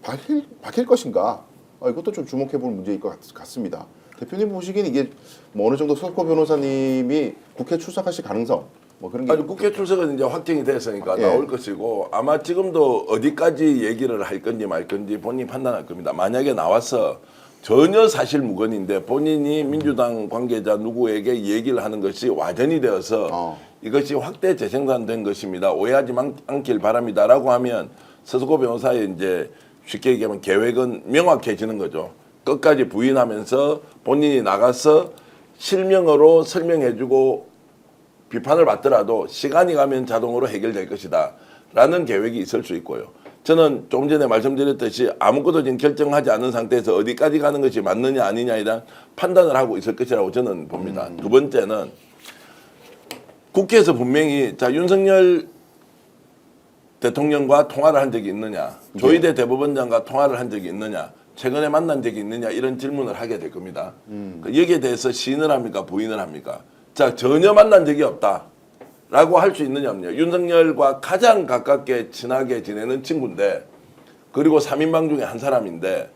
Speaker 1: 밝힐 것인가? 이것도 좀 주목해 볼 문제일 것 같습니다. 대표님 보시기엔 이게 뭐 어느 정도 서석호 변호사님이 국회 출석하실 가능성 뭐 그런 게
Speaker 4: 아니 국회 출석은 이제 확정이 됐으니까
Speaker 1: 예.
Speaker 4: 나올 것이고 아마 지금도 어디까지 얘기를 할 건지 말 건지 본인이 판단할 겁니다. 만약에 나와서 전혀 사실 무근인데 본인이 민주당 관계자 누구에게 얘기를 하는 것이 와전이 되어서 이것이 확대 재생산된 것입니다. 오해하지 않길 바랍니다라고 하면 서석호 변호사의 이제 쉽게 얘기하면 계획은 명확해지는 거죠. 끝까지 부인하면서 본인이 나가서 실명으로 설명해주고 비판을 받더라도 시간이 가면 자동으로 해결될 것이다 라는 계획이 있을 수 있고요. 저는 조금 전에 말씀드렸듯이 아무것도 지금 결정하지 않은 상태에서 어디까지 가는 것이 맞느냐 아니냐에 대한 판단을 하고 있을 것이라고 저는 봅니다. 두 번째는 국회에서 분명히 자 윤석열 대통령과 통화를 한 적이 있느냐, 조희대 대법원장과 통화를 한 적이 있느냐, 최근에 만난 적이 있느냐 이런 질문을 하게 될 겁니다. 여기에 대해서 시인을 합니까 부인을 합니까? 자 전혀 만난 적이 없다 라고 할 수 있느냐 없느냐. 윤석열과 가장 가깝게 친하게 지내는 친구인데 그리고 3인방 중에 한 사람인데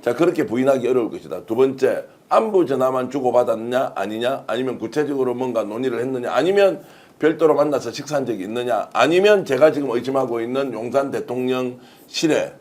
Speaker 4: 자 그렇게 부인하기 어려울 것이다. 두 번째 안부 전화만 주고받았느냐 아니냐 아니면 구체적으로 뭔가 논의를 했느냐 아니면 별도로 만나서 식사한 적이 있느냐 아니면 제가 지금 의심하고 있는 용산 대통령실에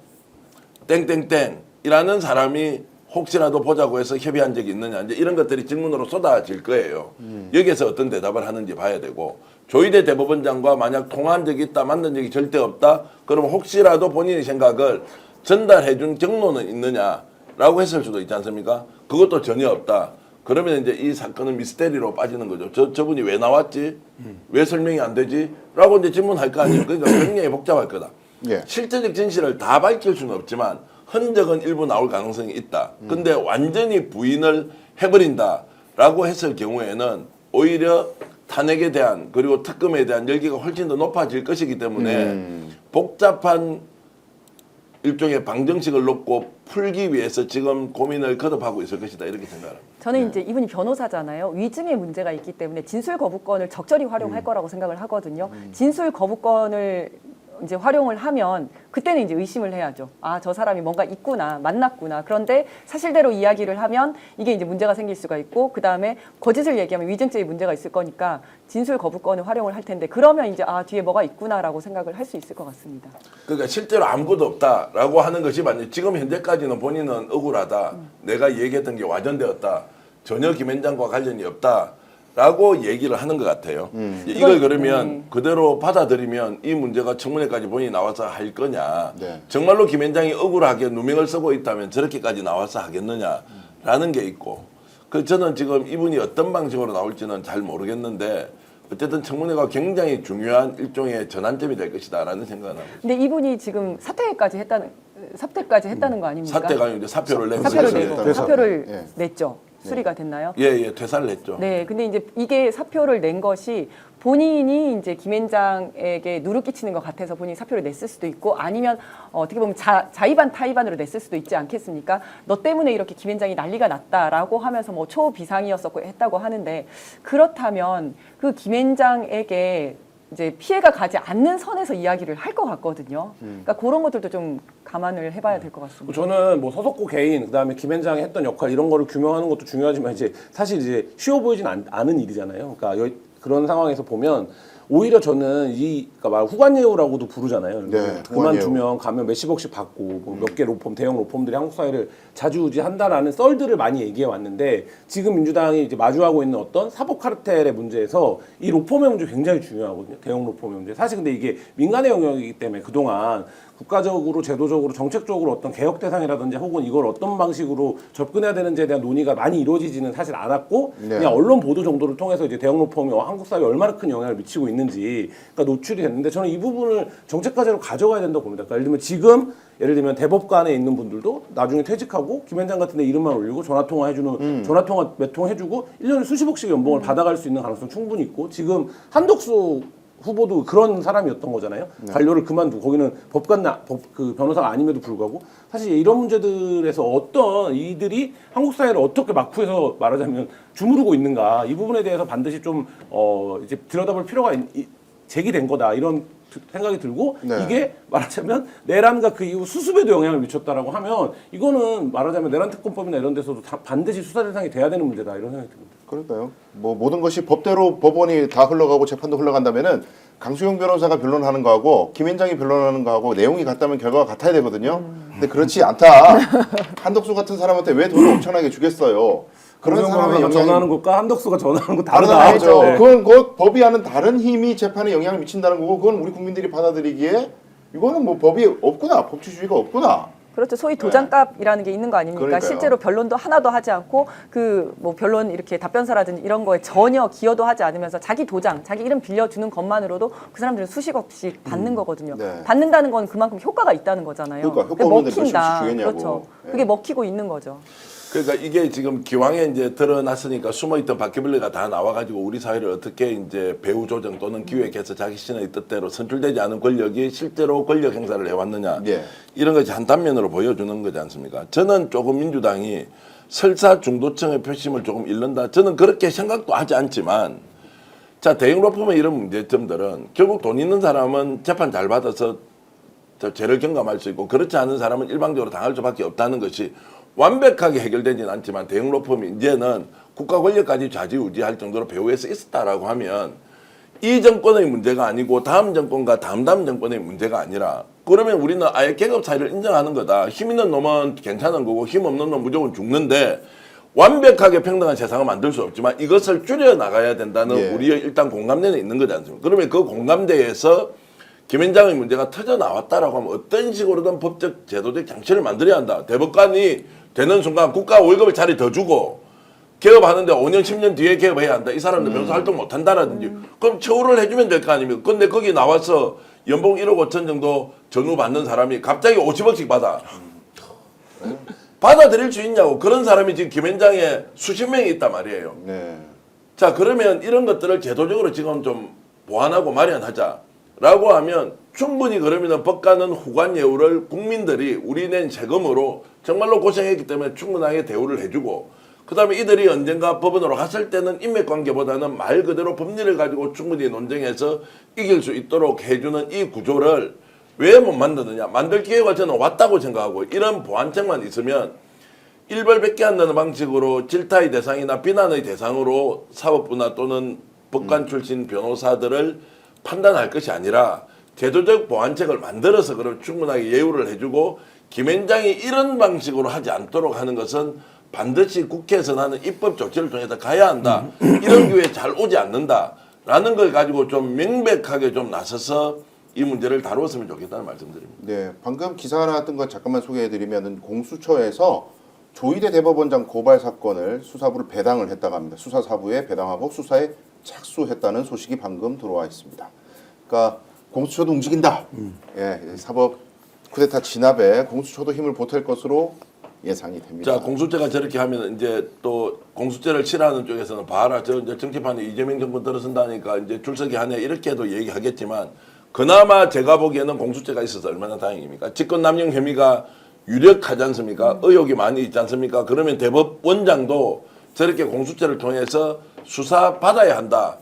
Speaker 4: 땡땡땡이라는 사람이 혹시라도 보자고 해서 협의한 적이 있느냐 이제 이런 것들이 질문으로 쏟아질 거예요. 여기에서 어떤 대답을 하는지 봐야 되고 조희대 대법원장과 만약 통화한 적이 있다 만난 적이 절대 없다 그러면 혹시라도 본인의 생각을 전달해 준 경로는 있느냐라고 했을 수도 있지 않습니까? 그것도 전혀 없다. 그러면 이제 이 사건은 미스테리로 빠지는 거죠. 저분이 왜 나왔지? 왜 설명이 안 되지? 라고 이제 질문할 거 아니에요. 그러니까 굉장히 복잡할 거다.
Speaker 1: 예.
Speaker 4: 실제적 진실을 다 밝힐 수는 없지만 흔적은 일부 나올 가능성이 있다. 근데 완전히 부인을 해버린다라고 했을 경우에는 오히려 탄핵에 대한 그리고 특검에 대한 열기가 훨씬 더 높아질 것이기 때문에 복잡한 일종의 방정식을 놓고 풀기 위해서 지금 고민을 거듭하고 있을 것이다 이렇게 생각합니다.
Speaker 2: 저는 이제 이분이 변호사잖아요. 위증의 문제가 있기 때문에 진술 거부권을 적절히 활용할 거라고 생각을 하거든요. 진술 거부권을 이제 활용을 하면 그때는 이제 의심을 해야죠. 아, 저 사람이 뭔가 있구나, 만났구나. 그런데 사실대로 이야기를 하면 이게 이제 문제가 생길 수가 있고 그 다음에 거짓을 얘기하면 위증죄의 문제가 있을 거니까 진술 거부권을 활용을 할 텐데 그러면 이제 아 뒤에 뭐가 있구나라고 생각을 할 수 있을 것 같습니다.
Speaker 4: 그러니까 실제로 아무것도 없다라고 하는 것이 맞죠. 지금 현재까지는 본인은 억울하다. 내가 얘기했던 게 와전되었다. 전혀 김현장과 관련이 없다. 라고 얘기를 하는 것 같아요. 이걸 그러면 그대로 받아들이면 이 문제가 청문회까지 본인이 나와서 할 거냐.
Speaker 1: 네.
Speaker 4: 정말로 김현장이 억울하게 누명을 쓰고 있다면 저렇게까지 나와서 하겠느냐라는 게 있고. 그 저는 지금 이분이 어떤 방식으로 나올지는 잘 모르겠는데 어쨌든 청문회가 굉장히 중요한 일종의 전환점이 될 것이다라는 생각은 합니다.
Speaker 2: 근데 이분이 지금 사퇴까지 했다는 거 아닙니까?
Speaker 4: 사퇴가 아니고 이제 사표를 내고
Speaker 2: 사표를
Speaker 1: 사퇴를
Speaker 2: 내고
Speaker 1: 냈다.
Speaker 2: 사표를
Speaker 1: 예.
Speaker 2: 냈죠. 수리가 됐나요?
Speaker 4: 예, 퇴사를 했죠.
Speaker 2: 네, 근데 이제 이게 사표를 낸 것이 본인이 이제 김앤장에게 누를 끼치는 것 같아서 본인이 사표를 냈을 수도 있고 아니면 어떻게 보면 자의반 타의반으로 냈을 수도 있지 않겠습니까? 너 때문에 이렇게 김앤장이 난리가 났다라고 하면서 뭐 초비상이었었고 했다고 하는데 그렇다면 그 김앤장에게 이제 피해가 가지 않는 선에서 이야기를 할 것 같거든요. 그러니까 그런 것들도 좀 감안을 해봐야 될 것 같습니다.
Speaker 3: 저는 뭐 서석구 개인 그다음에 김현장이 했던 역할 이런 거를 규명하는 것도 중요하지만 이제 사실 이제 쉬워 보이진 않은 일이잖아요. 그러니까 그런 상황에서 보면 오히려 저는 그러니까 말 후관예우라고도 부르잖아요.
Speaker 1: 네,
Speaker 3: 그만두면 가면 몇십억씩 받고 뭐 몇 개 로펌 대형 로펌들이 한국 사회를 자주우지한다라는 썰들을 많이 얘기해 왔는데 지금 민주당이 이제 마주하고 있는 어떤 사법 카르텔의 문제에서 이 로펌의 문제 굉장히 중요하거든요. 대형 로펌의 문제. 사실 근데 이게 민간의 영역이기 때문에 그동안 국가적으로 제도적으로 정책적으로 어떤 개혁 대상이라든지 혹은 이걸 어떤 방식으로 접근해야 되는지에 대한 논의가 많이 이루어지지는 사실 않았고
Speaker 1: 네.
Speaker 3: 그냥 언론 보도 정도를 통해서 이제 대형 로펌이 한국 사회에 얼마나 큰 영향을 미치고 있는지 그러니까 노출이 됐는데 저는 이 부분을 정책 과제로 가져가야 된다고 봅니다. 그러니까 예를 들면 대법관에 있는 분들도 나중에 퇴직하고 김현장 같은 데 이름만 올리고 전화통화 해주는 전화통화 몇 통 해주고 1년에 수십억씩 연봉을 받아갈 수 있는 가능성 충분히 있고 지금 한덕수 후보도 그런 사람이었던 거잖아요. 관료를 그만두고 거기는 그 변호사가 아님에도 불구하고 사실 이런 문제들에서 어떤 이들이 한국 사회를 어떻게 막후에서 말하자면 주무르고 있는가 이 부분에 대해서 반드시 좀 이제 들여다볼 필요가 제기된 거다 이런 생각이 들고
Speaker 1: 네.
Speaker 3: 이게 말하자면 내란과 그 이후 수습에도 영향을 미쳤다라고 하면 이거는 말하자면 내란 특검법이나 이런 데서도 반드시 수사 대상이 돼야 되는 문제다 이런 생각이 듭니다.
Speaker 1: 그러니까요. 뭐 모든 것이 법대로 법원이 다 흘러가고 재판도 흘러간다면은 강수영 변호사가 변론하는 거하고 김현장이 변론하는 거하고 내용이 같다면 결과가 같아야 되거든요. 근데 그렇지 않다. 한덕수 같은 사람한테 왜 돈을 엄청나게 주겠어요? 그런 사람의 영향이
Speaker 3: 전화하는 것과 한덕수가 전화하는 거
Speaker 1: 다르다.
Speaker 3: 다르다.
Speaker 1: 알죠.
Speaker 3: 네.
Speaker 1: 그건 그 법이 하는 다른 힘이 재판에 영향을 미친다는 거고 그건 우리 국민들이 받아들이기에 이거는 뭐 법이 없구나. 법치주의가 없구나.
Speaker 2: 그렇죠. 소위 도장값이라는 게 있는 거 아닙니까?
Speaker 1: 그러니까요.
Speaker 2: 실제로 변론도 하나도 하지 않고 그 뭐 변론 이렇게 답변서라든지 이런 거에 전혀 기여도 하지 않으면서 자기 도장, 자기 이름 빌려주는 것만으로도 그 사람들은 수십억씩 받는 거거든요.
Speaker 1: 네.
Speaker 2: 받는다는 건 그만큼 효과가 있다는 거잖아요.
Speaker 1: 그러니까 효과
Speaker 2: 그게
Speaker 1: 없는데 몇십씩
Speaker 2: 먹힌다.
Speaker 1: 주겠냐고.
Speaker 2: 그렇죠.
Speaker 1: 예.
Speaker 2: 그게 먹히고 있는 거죠.
Speaker 4: 그러니까 이게 지금 기왕에 이제 드러났으니까 숨어있던 바퀴벌레가 다 나와가지고 우리 사회를 어떻게 이제 배후 조정 또는 기획해서 자기 신의 뜻대로 선출되지 않은 권력이 실제로 권력 행사를 해왔느냐
Speaker 1: 예.
Speaker 4: 이런 것이 한 단면으로 보여주는 거지 않습니까? 저는 조금 민주당이 설사 중도층의 표심을 조금 잃는다. 저는 그렇게 생각도 하지 않지만 자 대형 로펌의 이런 문제점들은 결국 돈 있는 사람은 재판 잘 받아서 죄를 경감할 수 있고 그렇지 않은 사람은 일방적으로 당할 수밖에 없다는 것이 완벽하게 해결되지는 않지만 대형 로펌이 이제는 국가 권력까지 좌지우지할 정도로 배후에서 있었다라고 하면 이 정권의 문제가 아니고 다음 정권과 다음 정권의 문제가 아니라 그러면 우리는 아예 계급 차이를 인정하는 거다. 힘 있는 놈은 괜찮은 거고 힘 없는 놈은 무조건 죽는데 완벽하게 평등한 세상을 만들 수 없지만 이것을 줄여나가야 된다는
Speaker 1: 예.
Speaker 4: 우리의 일단 공감대는 있는 거지 않습니까? 그러면 그 공감대에서 김현장의 문제가 터져 나왔다라고 하면 어떤 식으로든 법적 제도적 장치를 만들어야 한다. 대법관이 되는 순간 국가 월급을 차라리 더 주고 개업하는데 5년 10년 뒤에 개업해야 한다. 이 사람들 변호사 활동 못 한다라든지 그럼 처우를 해주면 될 거 아닙니까? 근데 거기 나와서 연봉 1억 5천 정도 전후 받는 사람이 갑자기 50억씩 받아. 받아들일 수 있냐고. 그런 사람이 지금 김현장에 수십 명이 있단 말이에요.
Speaker 1: 네.
Speaker 4: 자 그러면 이런 것들을 제도적으로 지금 좀 보완하고 마련하자라고 하면 충분히 그러면 법관은 후관 예우를 국민들이 우리 낸 세금으로 정말로 고생했기 때문에 충분하게 대우를 해주고 그 다음에 이들이 언젠가 법원으로 갔을 때는 인맥관계보다는 말 그대로 법리를 가지고 충분히 논쟁해서 이길 수 있도록 해주는 이 구조를 왜 못 만드느냐. 만들 기회가 저는 왔다고 생각하고 이런 보완책만 있으면 일벌백계 한다는 방식으로 질타의 대상이나 비난의 대상으로 사법부나 또는 법관 출신 변호사들을 판단할 것이 아니라 제도적 보완책을 만들어서 그걸 충분하게 예우를 해주고 김현장이 이런 방식으로 하지 않도록 하는 것은 반드시 국회에서 나는 입법 조치를 통해서 가야 한다. 이런 기회에 잘 오지 않는다라는 걸 가지고 좀 명백하게 좀 나서서 이 문제를 다루었으면 좋겠다는 말씀드립니다.
Speaker 1: 네, 방금 기사가 나왔던 것 잠깐만 소개해드리면은 공수처에서 조희대 대법원장 고발 사건을 수사부를 배당을 했다고 합니다. 수사사부에 배당하고 수사에 착수했다는 소식이 방금 들어와 있습니다. 그러니까 공수처도 움직인다. 예, 사법 쿠데타 진압에 공수처도 힘을 보탤 것으로 예상이 됩니다.
Speaker 4: 자, 공수처가 저렇게 하면 이제 또 공수처를 싫어하는 쪽에서는 봐라, 저 이제 정치판에 이재명 정권 들어선다니까 이제 줄서기 하네 이렇게도 얘기하겠지만 그나마 제가 보기에는 공수처가 있어서 얼마나 다행입니까? 직권남용 혐의가 유력하지 않습니까? 의혹이 많이 있지 않습니까? 그러면 대법원장도 저렇게 공수처를 통해서 수사 받아야 한다.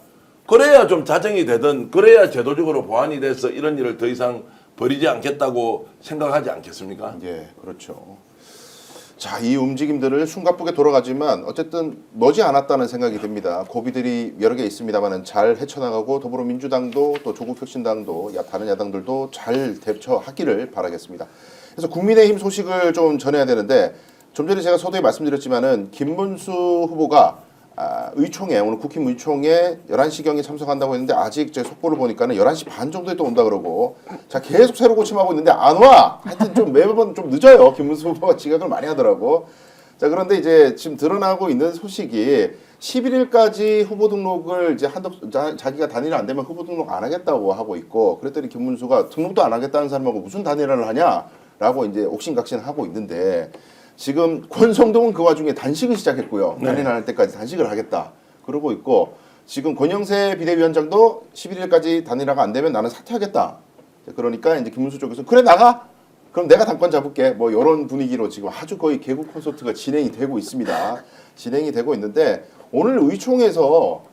Speaker 4: 그래야 좀 자정이 되든 그래야 제도적으로 보완이 돼서 이런 일을 더 이상 벌이지 않겠다고 생각하지 않겠습니까?
Speaker 1: 예, 그렇죠. 자, 이 움직임들을 숨가쁘게 돌아가지만 어쨌든 머지 않았다는 생각이 듭니다. 고비들이 여러 개 있습니다만은 잘 헤쳐나가고 더불어민주당도 또 조국혁신당도 다른 야당들도 잘 대처하기를 바라겠습니다. 그래서 국민의힘 소식을 좀 전해야 되는데 좀 전에 제가 서두에 말씀드렸지만은 김문수 후보가 의총에 오늘 국힘 의총에 11시경에 참석한다고 했는데 아직 제 속보를 보니까는 11시 반 정도에 또 온다 그러고 자 계속 새로 고침하고 있는데 안 와. 하여튼 좀 매번 좀 늦어요. 김문수 후보가 지각을 많이 하더라고. 자 그런데 이제 지금 드러나고 있는 소식이 11일까지 후보 등록을 이제 자기가 단일화 안 되면 후보 등록 안 하겠다고 하고 있고 그랬더니 김문수가 등록도 안 하겠다는 사람하고 무슨 단일화를 하냐라고 이제 옥신각신하고 있는데 지금 권성동은 그 와중에 단식을 시작했고요. 단일화할 때까지 단식을 하겠다. 그러고 있고 지금 권영세 비대위원장도 11일까지 단일화가 안 되면 나는 사퇴하겠다. 그러니까 이제 김문수 쪽에서 그래 나가. 그럼 내가 당권 잡을게. 뭐 이런 분위기로 지금 아주 거의 개국 콘서트가 진행이 되고 있습니다. 진행이 되고 있는데 오늘 의총에서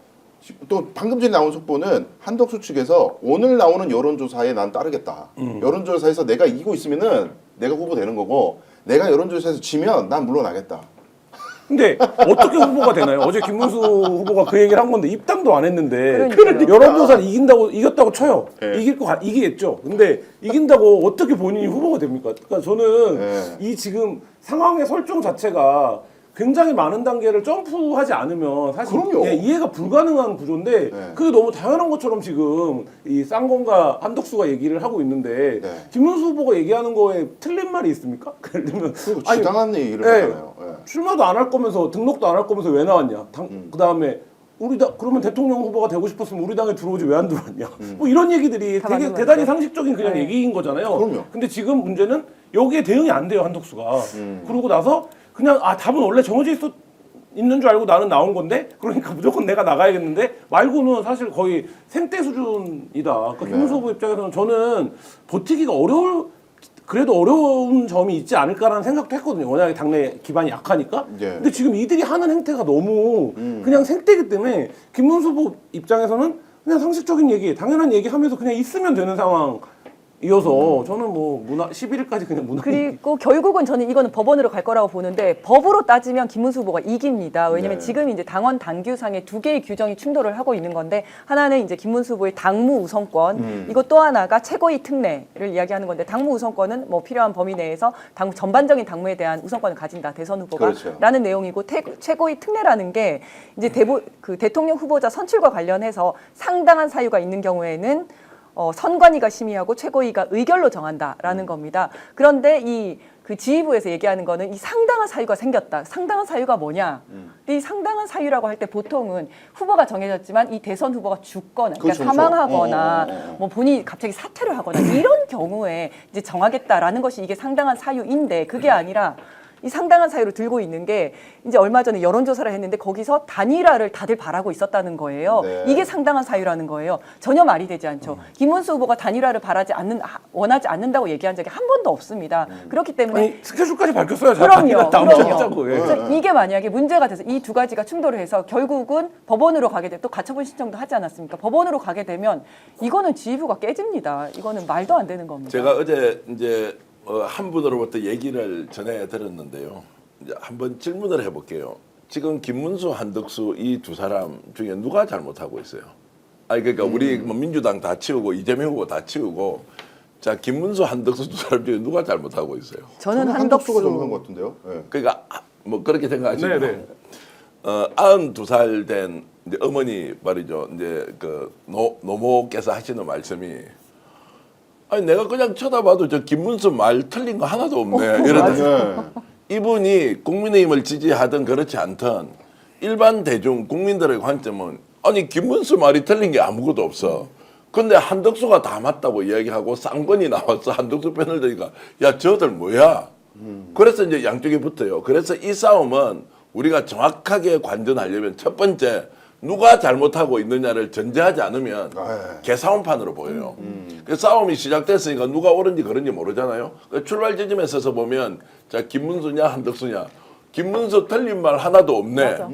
Speaker 1: 또 방금 전에 나온 속보는 한덕수 측에서 오늘 나오는 여론조사에 난 따르겠다. 여론조사에서 내가 이기고 있으면은 내가 후보 되는 거고 내가 여론조사에서 지면 난 물러나겠다.
Speaker 3: 근데 어떻게 후보가 되나요? 어제 김문수 후보가 그 얘기를 한 건데 입당도 안 했는데
Speaker 2: 그러니까요.
Speaker 3: 여론조사를 이겼다고 쳐요.
Speaker 1: 네.
Speaker 3: 이기겠죠. 근데 이긴다고 어떻게 본인이 후보가 됩니까? 그러니까 저는
Speaker 1: 네.
Speaker 3: 이 지금 상황의 설정 자체가 굉장히 많은 단계를 점프하지 않으면 사실
Speaker 1: 그럼요.
Speaker 3: 예, 이해가 불가능한 구조인데
Speaker 1: 네.
Speaker 3: 그게 너무 당연한 것처럼 지금 이 쌍권과 한덕수가 얘기를 하고 있는데
Speaker 1: 네.
Speaker 3: 김문수 후보가 얘기하는 거에 틀린 말이 있습니까? 예를 들면 아니,
Speaker 1: 지당한 얘기를
Speaker 3: 예,
Speaker 1: 하잖아요. 예.
Speaker 3: 출마도 안 할 거면서 등록도 안 할 거면서 왜 나왔냐? 그다음에 그러면 대통령 후보가 되고 싶었으면 우리 당에 들어오지 왜 안 들어왔냐? 뭐 이런 얘기들이
Speaker 2: 다
Speaker 3: 되게
Speaker 2: 맞는
Speaker 3: 대단히
Speaker 2: 말이죠.
Speaker 3: 상식적인 그냥
Speaker 2: 네.
Speaker 3: 얘기인 거잖아요.
Speaker 1: 그럼요.
Speaker 3: 근데 지금 문제는 여기에 대응이 안 돼요, 한덕수가. 그러고 나서 그냥 답은 원래 정해져 있는 줄 알고 나는 나온 건데 그러니까 무조건 내가 나가야겠는데 말고는 사실 거의 생떼 수준이다. 그러니까 김문수 후보 입장에서는 저는 버티기가 그래도 어려운 점이 있지 않을까라는 생각도 했거든요. 워낙에 당내 기반이 약하니까.
Speaker 1: 예.
Speaker 3: 근데 지금 이들이 하는 행태가 너무 그냥 생태기 때문에 김문수 후보 입장에서는 그냥 상식적인 얘기, 당연한 얘기 하면서 그냥 있으면 되는 상황이어서 저는 뭐 11일까지 그냥 무난.
Speaker 2: 그리고 결국은 저는 이거는 법원으로 갈 거라고 보는데 법으로 따지면 김문수 후보가 이깁니다. 왜냐면
Speaker 1: 네.
Speaker 2: 지금 이제 당원 당규상의 두 개의 규정이 충돌을 하고 있는 건데 하나는 이제 김문수 후보의 당무 우선권, 이거 또 하나가 최고위 특례를 이야기하는 건데 당무 우선권은 뭐 필요한 범위 내에서 전반적인 당무에 대한 우선권을 가진다 대선 후보가
Speaker 1: 그렇죠.
Speaker 2: 라는 내용이고 최고위 특례라는 게 이제 그 대통령 후보자 선출과 관련해서 상당한 사유가 있는 경우에는 선관위가 심의하고 최고위가 의결로 정한다라는 겁니다. 그런데 그 지휘부에서 얘기하는 거는 이 상당한 사유가 생겼다. 상당한 사유가 뭐냐? 근데 이 상당한 사유라고 할 때 보통은 후보가 정해졌지만 이 대선 후보가 죽거나, 그러니까
Speaker 1: 그렇죠,
Speaker 2: 사망하거나,
Speaker 1: 그렇죠.
Speaker 2: 뭐 본인이 갑자기 사퇴를 하거나 이런 경우에 이제 정하겠다라는 것이 이게 상당한 사유인데 그게 아니라 이 상당한 사유를 들고 있는 게 이제 얼마 전에 여론조사를 했는데 거기서 단일화를 다들 바라고 있었다는 거예요.
Speaker 1: 네.
Speaker 2: 이게 상당한 사유라는 거예요. 전혀 말이 되지 않죠. 김문수 후보가 단일화를 원하지 않는다고 얘기한 적이 한 번도 없습니다. 그렇기 때문에
Speaker 3: 아니 스케줄까지 밝혔어요.
Speaker 2: 그럼요.
Speaker 3: 하자고. 예.
Speaker 2: 그래서 이게 만약에 문제가 돼서 이 두 가지가 충돌을 해서 결국은 법원으로 가게 돼 또 가처분 신청도 하지 않았습니까? 법원으로 가게 되면 이거는 지휘부가 깨집니다. 이거는 말도 안 되는 겁니다.
Speaker 4: 제가 어제 이제 한 분으로부터 얘기를 전해 들었는데요. 이제 한번 질문을 해볼게요. 지금 김문수, 한덕수 이 두 사람 중에 누가 잘못하고 있어요? 아니 그러니까 우리 뭐 민주당 다 치우고 이재명 후보 다 치우고 자 김문수, 한덕수 두 사람 중에 누가 잘못하고 있어요?
Speaker 2: 저는
Speaker 1: 한덕수가 잘못한 것 같은데요. 예.
Speaker 4: 그러니까 뭐 그렇게 생각하시면
Speaker 3: 네네.
Speaker 4: 92살 된 이제 어머니 말이죠. 이제 그 노모께서 하시는 말씀이 아니 내가 그냥 쳐다봐도 저 김문수 말 틀린 거 하나도 없네. 이러다 이분이 국민의힘을 지지하든 그렇지 않든 일반 대중 국민들의 관점은 아니 김문수 말이 틀린 게 아무것도 없어. 근데 한덕수가 다 맞다고 이야기하고 쌍권이 나와서 한덕수 편을 드니까 야 저들 뭐야? 그래서 이제 양쪽이 붙어요. 그래서 이 싸움은 우리가 정확하게 관전하려면 첫 번째 누가 잘못하고 있느냐를 전제하지 않으면 개싸움판으로 보여요. 그 싸움이 시작됐으니까 누가 옳은지 그런지 모르잖아요. 그 출발 지점에 서서 보면 자 김문수냐 한덕수냐 김문수 틀린 말 하나도 없네.
Speaker 2: 맞아.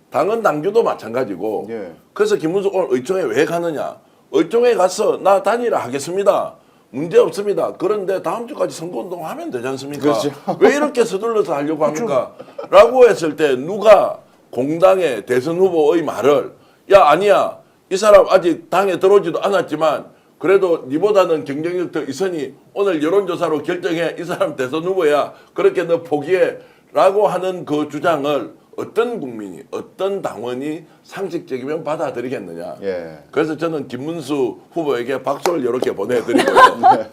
Speaker 4: 당은 당규도 마찬가지고.
Speaker 1: 예.
Speaker 4: 그래서 김문수 오늘 의총에 왜 가느냐? 의총에 가서 나 단일화 하겠습니다. 문제 없습니다. 그런데 다음 주까지 선거운동 하면 되지 않습니까?
Speaker 1: 그렇죠.
Speaker 4: 왜 이렇게 서둘러서 하려고 합니까? 라고 했을 때 누가 공당의 대선 후보의 말을 야 아니야 이 사람 아직 당에 들어오지도 않았지만 그래도 니보다는 경쟁력 더 있으니 오늘 여론조사로 결정해 이 사람 대선 후보야 그렇게 너 포기해 라고 하는 그 주장을 어떤 국민이 어떤 당원이 상식적이면 받아들이겠느냐.
Speaker 1: 예.
Speaker 4: 그래서 저는 김문수 후보에게 박수를 이렇게 보내드리고요.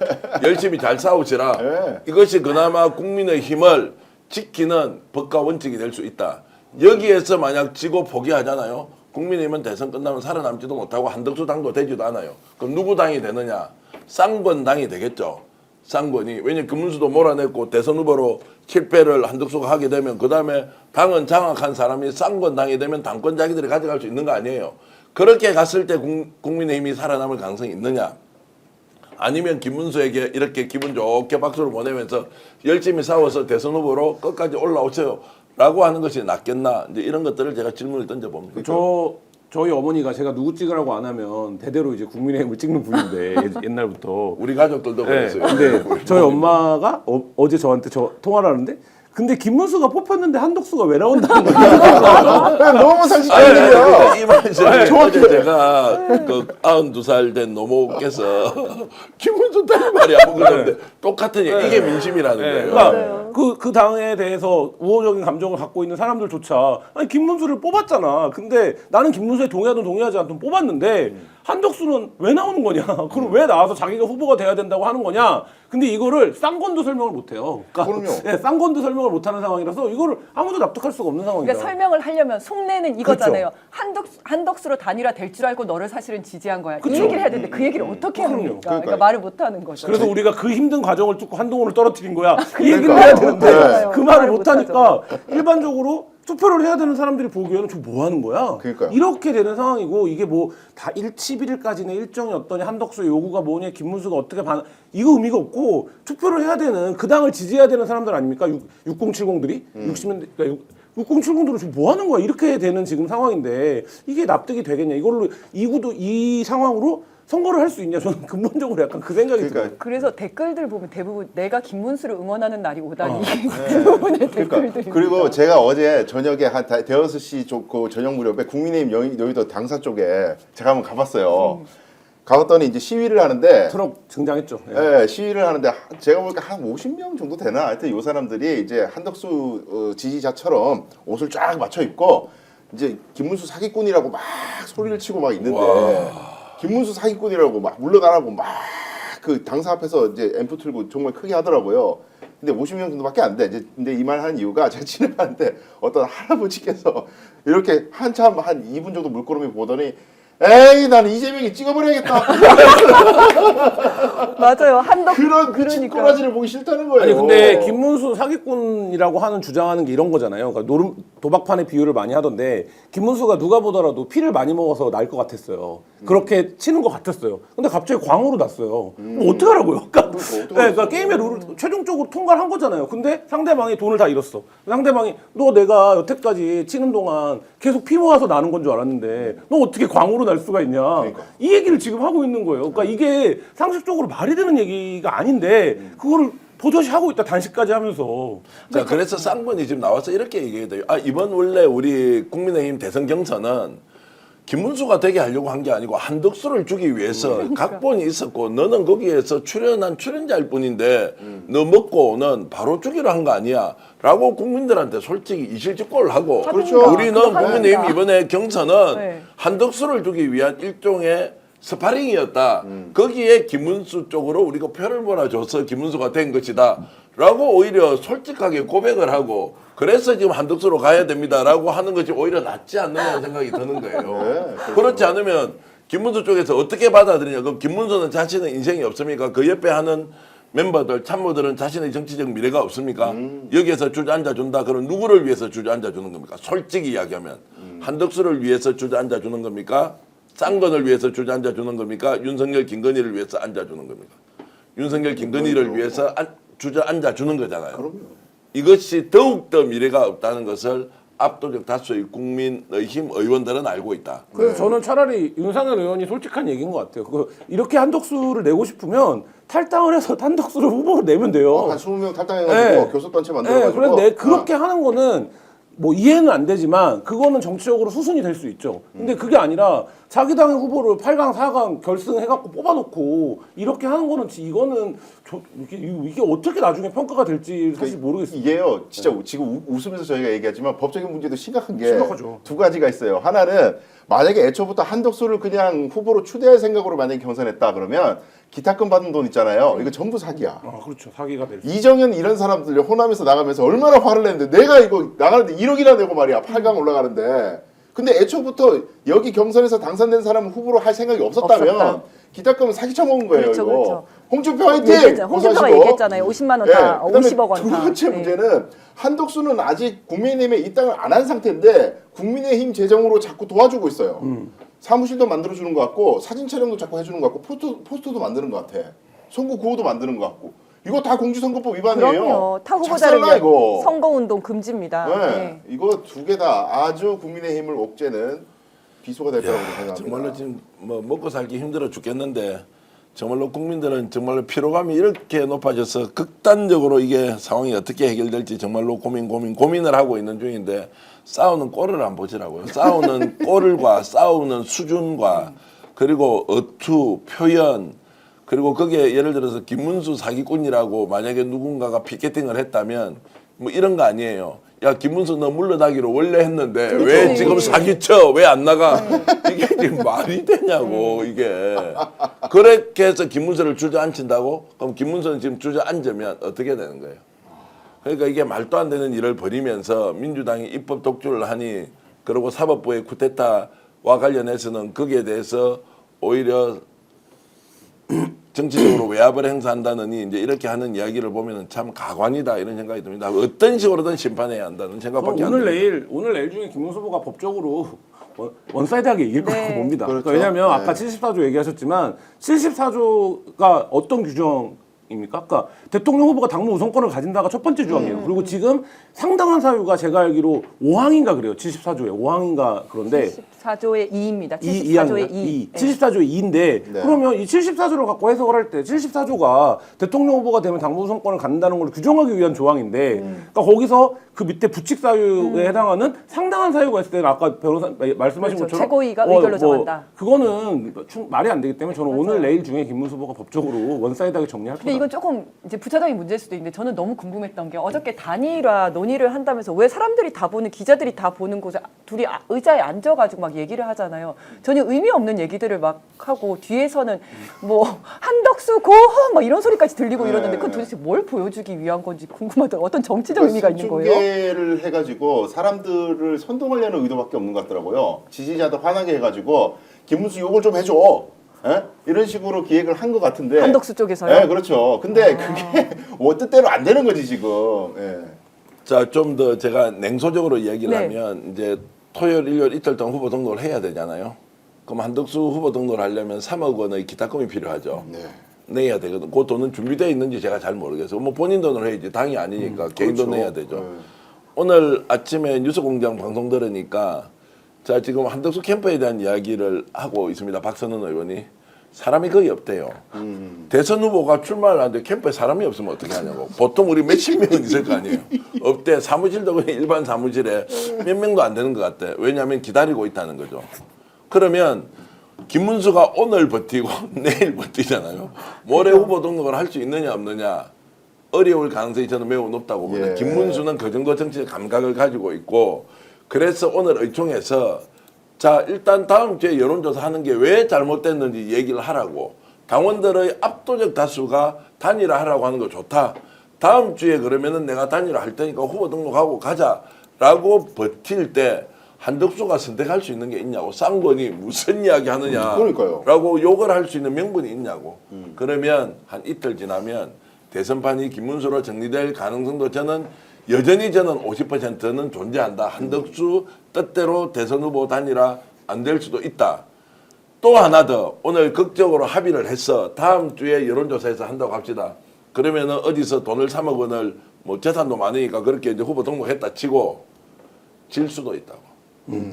Speaker 4: 열심히 잘 싸우시라.
Speaker 1: 예.
Speaker 4: 이것이 그나마 국민의 힘을 지키는 법과 원칙이 될 수 있다. 여기에서 만약 지고 포기하잖아요. 국민의힘은 대선 끝나면 살아남지도 못하고 한덕수 당도 되지도 않아요. 그럼 누구 당이 되느냐? 쌍권 당이 되겠죠. 쌍권이. 왜냐면 김문수도 몰아냈고 대선 후보로 실패를 한덕수가 하게 되면 그 다음에 당은 장악한 사람이 쌍권 당이 되면 당권 자기들이 가져갈 수 있는 거 아니에요. 그렇게 갔을 때 국민의힘이 살아남을 가능성이 있느냐? 아니면 김문수에게 이렇게 기분 좋게 박수를 보내면서 열심히 싸워서 대선 후보로 끝까지 올라오세요. 라고 하는 것이 낫겠나? 이제 이런 것들을 제가 질문을 던져봅니다.
Speaker 3: 저희 어머니가 제가 누구 찍으라고 안 하면 대대로 이제 국민의힘을 찍는 분인데 옛날부터.
Speaker 4: 우리 가족들도
Speaker 3: 네,
Speaker 4: 그랬어요.
Speaker 3: 근데 저희 엄마가 어제 저한테 통화를 하는데 근데 김문수가 뽑혔는데 한덕수가 왜 나온다는 거예요?
Speaker 1: 너무 상식적인 얘기야.
Speaker 4: 이 말씀
Speaker 1: 정확히
Speaker 4: 어제 제가 그 92살 된 노모께서 김문수 딸 말이야 그러는데 똑같은 얘기. 이게 민심이라는 거예요.
Speaker 3: 그러니까 그 당에 대해서 우호적인 감정을 갖고 있는 사람들조차 아니 김문수를 뽑았잖아. 근데 나는 김문수에 동의하든 동의하지 않든 뽑았는데 한덕수는 왜 나오는 거냐? 그럼 왜 나와서 자기가 후보가 돼야 된다고 하는 거냐? 근데 이거를 쌍권도 설명을 못 해요.
Speaker 1: 그럼요.
Speaker 3: 네, 쌍권도 설명을 못 하는 상황이라서 이거를 아무도 납득할 수가 없는 상황이다.
Speaker 2: 그러니까 설명을 하려면 속내는 이거잖아요. 한덕수로 단일화 될 줄 알고 너를 사실은 지지한 거야. 이 얘기를 해야 되는데 그 얘기를 어떻게
Speaker 3: 그럼요.
Speaker 2: 합니까?
Speaker 1: 그러니까요.
Speaker 2: 그러니까 말을 못 하는 거죠.
Speaker 3: 그래서 우리가 그 힘든 과정을 뚫고 한동훈을 떨어뜨린 거야. 이 얘기를
Speaker 1: 그러니까.
Speaker 3: 해야 되는데
Speaker 2: 맞아요.
Speaker 3: 그 말을 못 하니까 일반적으로 투표를 해야 되는 사람들이 보기에는 저 뭐 하는 거야?
Speaker 1: 그러니까요.
Speaker 3: 이렇게 되는 상황이고 이게 뭐 다 11일까지는 일정이 어떠냐 한덕수의 요구가 뭐냐 김문수가 어떻게 반 이거 의미가 없고 투표를 해야 되는 그 당을 지지해야 되는 사람들 아닙니까? 6070들이 60년대 그러니까 6070들은 지금 뭐 하는 거야? 이렇게 되는 지금 상황인데 이게 납득이 되겠냐? 이걸로 이 상황으로 선거를 할 수 있냐? 저는 근본적으로 약간 그 생각이 들어요.
Speaker 1: 그러니까
Speaker 2: 그래서 댓글들 보면 대부분 내가 김문수를 응원하는 날이 오다니 대부분의 댓글들이.
Speaker 1: 그리고 제가 어제 저녁에 한 대여섯 시 그 저녁 무렵에 국민의힘 여의도 당사 쪽에 제가 한번 가봤어요. 가봤더니 이제 시위를 하는데
Speaker 3: 트럭 등장했죠. 예.
Speaker 1: 예, 시위를 하는데 제가 보니까 한 50명 정도 되나? 하여튼 요 사람들이 이제 한덕수 지지자처럼 옷을 쫙 맞춰 입고 이제 김문수 사기꾼이라고 막 소리를 치고 막 있는데 김문수 사기꾼이라고 막 물러가라고 막 그 당사 앞에서 이제 앰프 틀고 정말 크게 하더라고요. 근데 50명 정도밖에 안 돼. 이제 근데 이 말 한 이유가 제가 지나가는데 어떤 할아버지께서 이렇게 한참 한 2분 정도 물끄러미 보더니 에이 나는 이재명이 찍어버려야겠다.
Speaker 2: 맞아요. 한덕
Speaker 1: 그런
Speaker 2: 그러니까.
Speaker 1: 찌꼬라지를 보기 싫다는 거예요.
Speaker 3: 아니 근데 김문수 사기꾼이라고 하는 주장하는 게 이런 거잖아요. 그러니까 도박판의 비유를 많이 하던데 김문수가 누가 보더라도 피를 많이 먹어서 날 것 같았어요. 그렇게 치는 것 같았어요. 근데 갑자기 광으로 났어요. 뭐 어떻게 하라고요? 그러니까, 그러니까 게임의 룰을 최종적으로 통과를 한 거잖아요. 근데 상대방이 돈을 다 잃었어. 상대방이 너 내가 여태까지 치는 동안 계속 피 모아서 나는 건 줄 알았는데 너 어떻게 광으로 날 수가 있냐?
Speaker 1: 그러니까.
Speaker 3: 이 얘기를 지금 하고 있는 거예요. 그러니까 이게 상식적으로 말이 되는 얘기가 아닌데 그거를 버젓이 하고 있다 단식까지 하면서.
Speaker 4: 자, 그래서 쌍번이 지금 나와서 이렇게 얘기해야 돼요. 이번 원래 우리 국민의힘 대선 경선은 김문수가 되게 하려고 한 게 아니고 한덕수를 주기 위해서 각본이 있었고 너는 거기에서 출연한 출연자일 뿐인데 너 먹고는 바로 주기로 한 거 아니야 라고 국민들한테 솔직히 이실직고를 하고
Speaker 1: 그렇죠.
Speaker 4: 우리는 국민의힘 이번에 경선은
Speaker 2: 네.
Speaker 4: 한덕수를 주기 위한 일종의 스파링이었다. 거기에 김문수 쪽으로 우리가 표를 몰아줘서 김문수가 된 것이다. 라고 오히려 솔직하게 고백을 하고 그래서 지금 한덕수로 가야 됩니다라고 하는 것이 오히려 낫지 않느냐는 생각이 드는 거예요.
Speaker 1: 그렇죠.
Speaker 4: 그렇지 않으면 김문수 쪽에서 어떻게 받아들이냐. 그럼 김문수는 자신의 인생이 없습니까? 그 옆에 하는 멤버들, 참모들은 자신의 정치적 미래가 없습니까? 여기에서 주저앉아준다. 그럼 누구를 위해서 주저앉아주는 겁니까? 솔직히 이야기하면. 한덕수를 위해서 주저앉아주는 겁니까? 쌍건을 위해서 주저앉아주는 겁니까? 윤석열, 김건희를 위해서 앉아주는 겁니까? 윤석열, 김건희를 위해서 주저앉아주는 거잖아요.
Speaker 1: 그럼요.
Speaker 4: 이것이 더욱더 미래가 없다는 것을 압도적 다수의 국민의힘 의원들은 알고 있다.
Speaker 3: 그래서 저는 차라리 윤상현 의원이 솔직한 얘기인 것 같아요. 이렇게 한덕수를 내고 싶으면 탈당을 해서 한덕수를 후보로 내면 돼요.
Speaker 1: 한 20명 탈당해가지고
Speaker 3: 네.
Speaker 1: 교섭단체
Speaker 3: 네,
Speaker 1: 만들어가지고
Speaker 3: 그래서 그렇게 하는 거는 뭐 이해는 안 되지만 그거는 정치적으로 수순이 될 수 있죠. 근데 그게 아니라 자기 당의 후보를 8강, 4강 결승해갖고 뽑아놓고 이렇게 하는 거는 이거는 이게 어떻게 나중에 평가가 될지 사실 모르겠어요.
Speaker 1: 이게요, 진짜 지금 웃으면서 저희가 얘기하지만 법적인 문제도 심각한 게
Speaker 3: 심각하죠.
Speaker 1: 두 가지가 있어요. 하나는 만약에 애초부터 한덕수를 그냥 후보로 추대할 생각으로 만약에 경선했다 그러면 기타금 받은 돈 있잖아요. 이거 전부 사기야.
Speaker 3: 아, 그렇죠. 사기가 될 수.
Speaker 1: 이정현 이런 사람들 호남에서 나가면서 얼마나 화를 냈는데 내가 이거 나가는데 1억이나 내고 말이야. 8강 올라가는데. 근데 애초부터 여기 경선에서 당선된 사람은 후보로 할 생각이 없었다면
Speaker 2: 없었다.
Speaker 1: 기타금은 사기 쳐먹은 거예요.
Speaker 2: 그렇죠,
Speaker 1: 이거.
Speaker 2: 그렇죠.
Speaker 1: 홍준표 화이팅!
Speaker 2: 홍준표가
Speaker 1: 고소하시고.
Speaker 2: 얘기했잖아요. 50만 원 다,
Speaker 1: 그다음에
Speaker 2: 50억 원
Speaker 1: 두
Speaker 2: 다.
Speaker 1: 번째
Speaker 2: 네.
Speaker 1: 문제는 한덕수는 아직 국민의힘에 입당을 안 한 상태인데 국민의힘 재정으로 자꾸 도와주고 있어요. 사무실도 만들어주는 것 같고 사진 촬영도 자꾸 해주는 것 같고 포스터도 만드는 것 같아. 선거 구호도 만드는 것 같고. 이거 다 공직선거법 위반이에요.
Speaker 2: 그럼요. 타 후보자를
Speaker 1: 작살나,
Speaker 2: 위한
Speaker 1: 이거.
Speaker 2: 선거운동 금지입니다.
Speaker 1: 네.
Speaker 2: 네.
Speaker 1: 이거 두 개 다 아주 국민의힘을 옥죄는 비소가 될 거라고 생각합니다.
Speaker 4: 정말로 지금 뭐 먹고 살기 힘들어 죽겠는데 정말로 국민들은 정말로 피로감이 이렇게 높아져서 극단적으로 이게 상황이 어떻게 해결될지 정말로 고민을 하고 있는 중인데 싸우는 꼴을 안 보시라고요. 싸우는 꼴과 싸우는 수준과 그리고 어투, 표현 그리고 거기에 예를 들어서 김문수 사기꾼이라고 만약에 누군가가 피켓팅을 했다면 뭐 이런 거 아니에요. 야 김문수 너 물러나기로 원래 했는데 왜 지금 사기쳐? 왜 안 나가? 이게 지금 말이 되냐고 이게. 그렇게 해서 김문수를 주저앉힌다고? 그럼 김문수는 지금 주저앉으면 어떻게 되는 거예요? 그러니까 이게 말도 안 되는 일을 벌이면서 민주당이 입법 독주를 하니 그리고 사법부의 쿠데타와 관련해서는 거기에 대해서 오히려 정치적으로 외압을 행사한다느니 이제 이렇게 하는 이야기를 보면은 참 가관이다 이런 생각이 듭니다. 어떤 식으로든 심판해야 한다는 생각밖에 안 듭니다.
Speaker 3: 오늘 내일 중에 김문수 후보가 법적으로 원사이드하게 이길
Speaker 2: 네.
Speaker 3: 거라고 봅니다.
Speaker 1: 그렇죠.
Speaker 3: 그러니까 왜냐하면
Speaker 1: 네.
Speaker 3: 아까 74조 얘기하셨지만 74조가 어떤 규정입니까? 그러니까 대통령 후보가 당무 우선권을 가진다가 첫 번째 조항이에요. 그리고 지금 상당한 사유가 제가 알기로 5항인가 그래요. 74조에 5항인가 그런데
Speaker 2: 74조의 2입니다.
Speaker 3: 74조의
Speaker 2: 74조의 2.
Speaker 3: 74조의 2인데
Speaker 1: 네.
Speaker 3: 그러면 이 74조를 갖고 해석을 할 때 74조가 대통령 후보가 되면 당무 우선권을 갖는다는 걸 규정하기 위한 조항인데 그러니까 거기서 그 밑에 부칙 사유에 해당하는 상당한 사유가 있을 때는 아까 변호사 말씀하신
Speaker 2: 그렇죠.
Speaker 3: 것처럼
Speaker 2: 최고위가 의결로 정한다.
Speaker 3: 그거는 말이 안 되기 때문에 저는
Speaker 2: 맞아요.
Speaker 3: 오늘 내일 중에 김문수 후보가 법적으로 원사이드하게 정리할
Speaker 2: 근데
Speaker 3: 거다.
Speaker 2: 이건 조금 이제 부차적인 문제일 수도 있는데 저는 너무 궁금했던 게 어저께 단일화 논의를 한다면서 왜 사람들이 다 보는 기자들이 다 보는 곳에 둘이 의자에 앉아가지고 막 얘기를 하잖아요. 전혀 의미 없는 얘기들을 막 하고 뒤에서는 뭐 한덕수 고호 막 이런 소리까지 들리고 이러는데 그건 도대체 뭘 보여주기 위한 건지 궁금하더라고요. 어떤 정치적 의미가 있는 거예요?
Speaker 1: 승계를 해가지고 사람들을 선동하려는 의도밖에 없는 것 같더라고요. 지지자들 화나게 해가지고 김문수 욕을 좀 해줘. 에? 이런 식으로 기획을 한 것 같은데.
Speaker 2: 한덕수 쪽에서요?
Speaker 1: 네, 그렇죠. 근데 그게 뭐 뜻대로 안 되는 거지 지금. 예.
Speaker 4: 자, 좀 더 제가 냉소적으로 이야기를
Speaker 2: 네.
Speaker 4: 하면 이제 토요일, 일요일 이틀 동안 후보 등록을 해야 되잖아요. 그럼 한덕수 후보 등록을 하려면 3억 원의 기타금이 필요하죠.
Speaker 1: 네.
Speaker 4: 내야 되거든. 그 돈은 준비되어 있는지 제가 잘 모르겠어요. 뭐 본인 돈으로 해야지. 당이 아니니까 개인 돈
Speaker 1: 그렇죠.
Speaker 4: 내야 되죠.
Speaker 1: 네.
Speaker 4: 오늘 아침에 뉴스공장 방송 들으니까 자 지금 한덕수 캠프에 대한 이야기를 하고 있습니다. 박선은 의원이. 사람이 거의 없대요. 대선 후보가 출마를 하는데 캠프에 사람이 없으면 어떻게 하냐고. 보통 우리 몇십 명은 있을 거 아니에요. 없대. 사무실도 그냥 일반 사무실에 몇 명도 안 되는 것 같대. 왜냐하면 기다리고 있다는 거죠. 그러면 김문수가 오늘 버티고 내일 버티잖아요. 모레 후보 등록을 할 수 있느냐 없느냐 어려울 가능성이 저는 매우 높다고 봅니다.
Speaker 1: 예.
Speaker 4: 김문수는 그 정도 정치적 감각을 가지고 있고 그래서 오늘 의총에서 자 일단 다음 주에 여론조사 하는 게 왜 잘못됐는지 얘기를 하라고 당원들의 압도적 다수가 단일화하라고 하는 거 좋다. 다음 주에 그러면은 내가 단일화 할 테니까 후보 등록하고 가자라고 버틸 때 한덕수가 선택할 수 있는 게 있냐고 쌍권이 무슨 이야기 하느냐
Speaker 1: 그러니까요.
Speaker 4: 라고 욕을 할 수 있는 명분이 있냐고 그러면 한 이틀 지나면 대선판이 김문수로 정리될 가능성도 저는 여전히 저는 50%는 존재한다. 한덕수 뜻대로 대선 후보 단일화 안 될 수도 있다. 또 하나 더 오늘 극적으로 합의를 해서 다음 주에 여론조사에서 한다고 합시다. 그러면은 어디서 돈을 3억 원을 뭐 재산도 많으니까 그렇게 이제 후보 등록했다 치고 질 수도 있다고.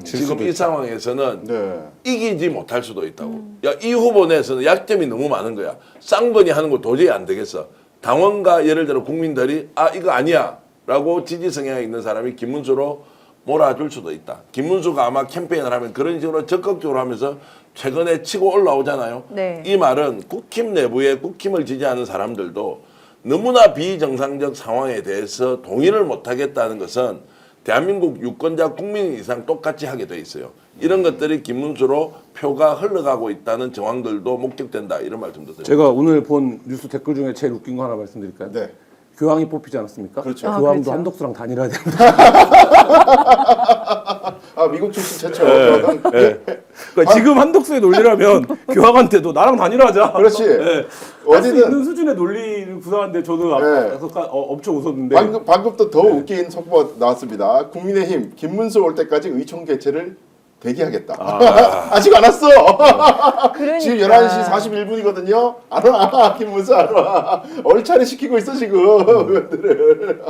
Speaker 4: 지금 이 상황에서는
Speaker 1: 네.
Speaker 4: 이기지 못할 수도 있다고. 야, 이 후보 내에서는 약점이 너무 많은 거야. 쌍번이 하는 거 도저히 안 되겠어. 당원과 예를 들어 국민들이 아 이거 아니야 라고 지지 성향이 있는 사람이 김문수로 몰아줄 수도 있다. 김문수가 아마 캠페인을 하면 그런 식으로 적극적으로 하면서 최근에 치고 올라오잖아요.
Speaker 2: 네.
Speaker 4: 이 말은 국힘 내부에 국힘을 지지하는 사람들도 너무나 비정상적 상황에 대해서 동의를 못하겠다는 것은 대한민국 유권자 국민 이상 똑같이 하게 돼 있어요. 이런 것들이 김문수로 표가 흘러가고 있다는 정황들도 목격된다. 이런 말씀도 드립니다.
Speaker 3: 제가 오늘 본 뉴스 댓글 중에 제일 웃긴 거 하나 말씀드릴까요?
Speaker 1: 네.
Speaker 3: 교황이 뽑히지 않았습니까?
Speaker 1: 그렇죠.
Speaker 3: 교황도
Speaker 2: 아, 그렇죠.
Speaker 3: 한덕수랑 단일화해야 된다.
Speaker 1: 아 미국 출신 최초.
Speaker 3: 그러니까 지금 한덕수의 논리라면 교황한테도 나랑 단일화하자.
Speaker 1: 그렇지.
Speaker 3: 네. 할수
Speaker 1: 어디든
Speaker 3: 있는 수준의 논리를 구사하는데 저는 엄청 웃었는데.
Speaker 1: 방금 또 더 웃긴 속보가 나왔습니다. 국민의힘 김문수 올 때까지 의총 개최를 대기하겠다. 아직 안 왔어.
Speaker 2: 그러니까.
Speaker 1: 지금 11시 41분이거든요. 안 와. 김문수 안 와. 얼차례 시키고 있어 지금 의원들을.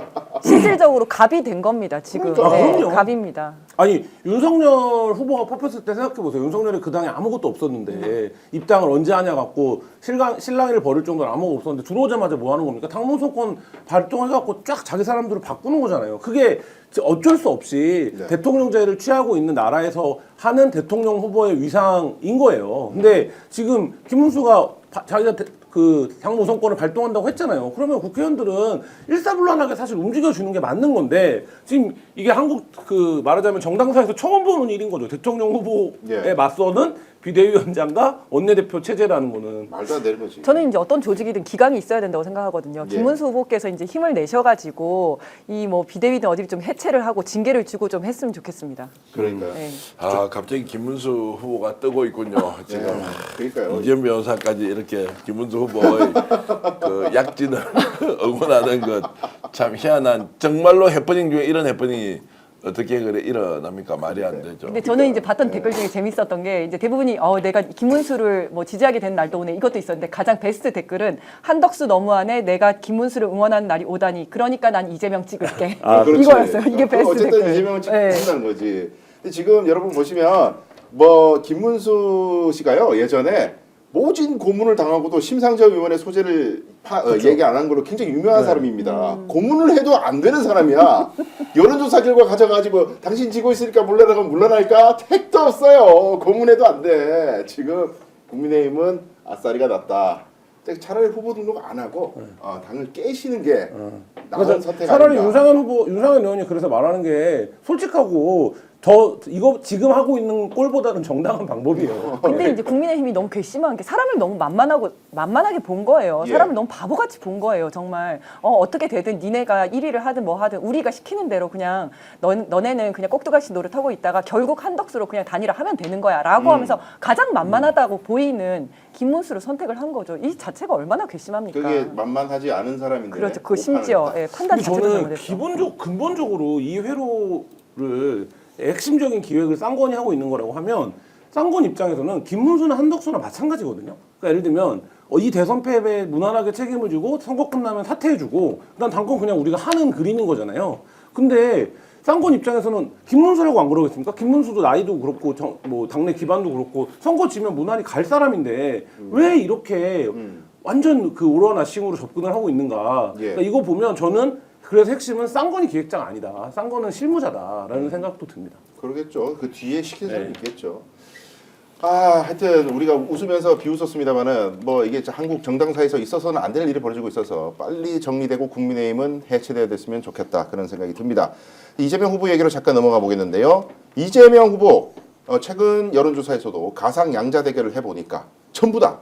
Speaker 2: 실질적으로 갑이 된 겁니다. 지금.
Speaker 1: 그러니까.
Speaker 2: 네,
Speaker 3: 그럼요.
Speaker 2: 갑입니다.
Speaker 3: 아니 윤석열 후보가 뽑혔을 때 생각해 보세요. 윤석열이 그 당에 아무것도 없었는데 입당을 언제 하냐 갖고 실랑이를 벌일 정도로 아무것도 없었는데 들어오자마자 뭐 하는 겁니까? 당무소권 발동해 갖고 쫙 자기 사람들을 바꾸는 거잖아요. 그게 어쩔 수 없이
Speaker 1: 네.
Speaker 3: 대통령제를 취하고 있는 나라에서 하는 대통령 후보의 위상인 거예요. 근데 지금 김문수가 자기가 그 당무선권을 발동한다고 했잖아요. 그러면 국회의원들은 일사불란하게 사실 움직여주는 게 맞는 건데 지금 이게 한국 그 말하자면 정당사에서 처음 보는 일인 거죠. 대통령 후보에
Speaker 1: 예.
Speaker 3: 맞서는 비대위원장과 원내대표 체제라는 거는.
Speaker 1: 말도 안 되는 거지.
Speaker 2: 저는 이제 어떤 조직이든 기강이 있어야 된다고 생각하거든요.
Speaker 1: 예.
Speaker 2: 김문수 후보께서 이제 힘을 내셔가지고 이 뭐 비대위든 어디를 좀 해체를 하고 징계를 주고 좀 했으면 좋겠습니다.
Speaker 1: 그러니까요.
Speaker 2: 네.
Speaker 4: 아 갑자기 김문수 후보가 뜨고 있군요. 지금
Speaker 1: 네. 그러니까요.
Speaker 4: 이재명 변호사까지 이렇게 김문수 후보의 그 약진을 응원하는 것 참 희한한 정말로 해퍼닝 중에 이런 해퍼닝이 어떻게 그래 일어납니까? 말이 안 되죠.
Speaker 2: 근데 저는 이제 봤던 댓글 중에 재밌었던 게 이제 대부분이 내가 김문수를 뭐 지지하게 된 날도 오네 이것도 있었는데 가장 베스트 댓글은 한덕수 너무하네 내가 김문수를 응원하는 날이 오다니 그러니까 난 이재명 찍을게
Speaker 1: 그렇지.
Speaker 2: 이거였어요. 이게 베스트
Speaker 1: 어쨌든
Speaker 2: 댓글.
Speaker 1: 이재명은
Speaker 2: 네.
Speaker 1: 찍는다는 거지. 근데 지금 여러분 보시면 뭐 김문수 씨가요 예전에 모진 고문을 당하고도 심상정 의원의 소재를 얘기 안 한 걸로 굉장히 유명한 사람입니다. 고문을 해도 안 되는 사람이야. 여론조사 결과 가져가지고 당신 지고 있으니까 물러나가면 물러날까? 택도 없어요. 고문해도 안 돼. 지금 국민의힘은 아싸리가 났다. 차라리 후보 등록 안 하고 당을 깨시는 게 나은 선택
Speaker 3: 차라리
Speaker 1: 아닌가.
Speaker 3: 윤상현 의원이 그래서 말하는 게 솔직하고 이거 지금 하고 있는 꼴보다는 정당한 방법이에요.
Speaker 2: 근데 이제 국민의힘이 너무 괘씸한 게 사람을 너무 만만하게 본 거예요.
Speaker 1: 예.
Speaker 2: 사람을 너무 바보같이 본 거예요. 정말 어떻게 되든 니네가 1위를 하든 뭐 하든 우리가 시키는 대로 그냥 너네는 그냥 꼭두가시 노릇하고 있다가 결국 한덕수로 그냥 단일화하면 되는 거야 라고 하면서 가장 만만하다고 보이는 김문수를 선택을 한 거죠. 이 자체가 얼마나 괘씸합니까?
Speaker 1: 그게 만만하지 않은 사람인데.
Speaker 2: 그렇죠. 그 심지어 판단
Speaker 3: 근데
Speaker 2: 자체도
Speaker 3: 저는
Speaker 2: 잘못했어.
Speaker 3: 근본적으로 이 회로를 핵심적인 기획을 쌍권이 하고 있는 거라고 하면 쌍권 입장에서는 김문수나 한덕수나 마찬가지거든요. 그러니까 예를 들면 이 대선 패배에 무난하게 책임을 지고 선거 끝나면 사퇴해주고 그다음 당권 그냥 우리가 하는 그림인 거잖아요. 근데 쌍권 입장에서는 김문수라고 안 그러겠습니까? 김문수도 나이도 그렇고 뭐 당내 기반도 그렇고 선거 지면 무난히 갈 사람인데 왜 이렇게 완전 그 오로나싱으로 접근을 하고 있는가?
Speaker 1: 예.
Speaker 3: 그러니까 이거 보면 저는 그래서 핵심은 쌍권이 기획자가 아니다. 쌍권은 실무자다라는 생각도 듭니다.
Speaker 1: 그러겠죠. 그 뒤에 시킨 사람이
Speaker 3: 네.
Speaker 1: 있겠죠. 하여튼 우리가 웃으면서 비웃었습니다만은 뭐 이게 한국 정당사에서 있어서는 안 될 일이 벌어지고 있어서 빨리 정리되고 국민의힘은 해체되어야 됐으면 좋겠다 그런 생각이 듭니다. 이재명 후보 얘기로 잠깐 넘어가 보겠는데요. 이재명 후보 최근 여론조사에서도 가상 양자 대결을 해보니까 전부 다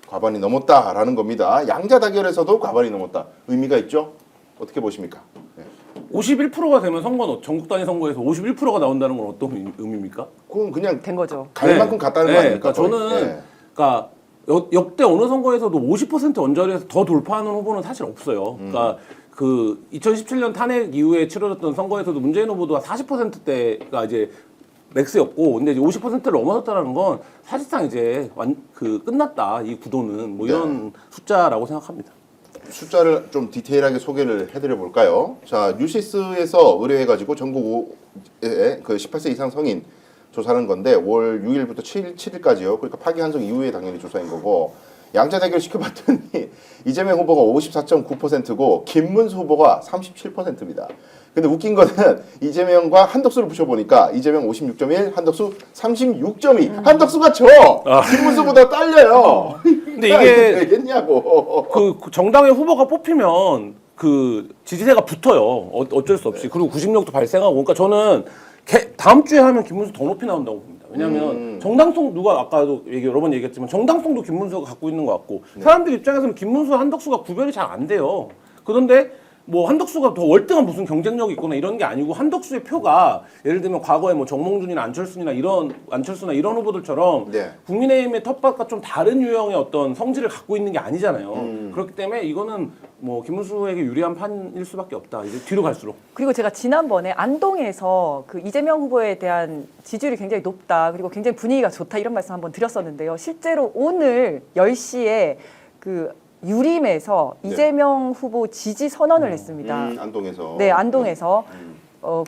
Speaker 1: 과반이 넘었다라는 겁니다. 양자 대결에서도 과반이 넘었다. 의미가 있죠? 어떻게 보십니까? 네.
Speaker 3: 51%가 되면 선거는 전국 단위 선거에서 51%가 나온다는 건 어떤 의미입니까?
Speaker 1: 그건 그냥
Speaker 2: 된 거죠.
Speaker 1: 갈 만큼 갔다는 거 아닙니까?
Speaker 3: 그러니까 저는
Speaker 1: 네.
Speaker 3: 그러니까 역대 어느 선거에서도 50% 언저리에서 더 돌파하는 후보는 사실 없어요. 그러니까 그 2017년 탄핵 이후에 치러졌던 선거에서도 문재인 후보가 40%대가 이제 맥스였고, 근데 이제 50%를 넘어섰다는 건 사실상 이제 끝났다 이 구도는 뭐 이런 숫자라고 생각합니다.
Speaker 1: 숫자를 좀 디테일하게 소개를 해드려 볼까요? 자, 뉴시스에서 의뢰해가지고 전국에 그 18세 이상 성인 조사하는 건데 월 6일부터 7일까지요. 그러니까 파기 한정 이후에 당연히 조사인 거고 양자 대결 시켜봤더니 이재명 후보가 54.9%고 김문수 후보가 37%입니다. 근데 웃긴 거는 이재명과 한덕수를 붙여보니까 이재명 56.1, 한덕수 36.2. 한덕수가 김문수보다 딸려요.
Speaker 3: 근데 이게
Speaker 1: 되겠냐고.
Speaker 3: 그 정당의 후보가 뽑히면 그 지지세가 붙어요. 어쩔 수 없이. 그리고 구심력도 발생하고. 그러니까 저는 다음 주에 하면 김문수 더 높이 나온다고 봅니다. 왜냐하면 정당성 누가 아까도 여러 번 얘기했지만 정당성도 김문수가 갖고 있는 것 같고 사람들 입장에서는 김문수와 한덕수가 구별이 잘 안 돼요. 그런데 뭐 한덕수가 더 월등한 무슨 경쟁력이 있거나 이런 게 아니고 한덕수의 표가 예를 들면 과거에 뭐 정몽준이나 안철수나 이런 후보들처럼
Speaker 1: 네.
Speaker 3: 국민의힘의 텃밭과 좀 다른 유형의 어떤 성질을 갖고 있는 게 아니잖아요. 그렇기 때문에 이거는 뭐 김문수에게 유리한 판일 수밖에 없다. 이제 뒤로 갈수록.
Speaker 2: 그리고 제가 지난번에 안동에서 그 이재명 후보에 대한 지지율이 굉장히 높다. 그리고 굉장히 분위기가 좋다. 이런 말씀 한번 드렸었는데요. 실제로 오늘 10시에 그 유림에서 이재명 후보 지지 선언을 했습니다.
Speaker 1: 안동에서.
Speaker 2: 네, 안동에서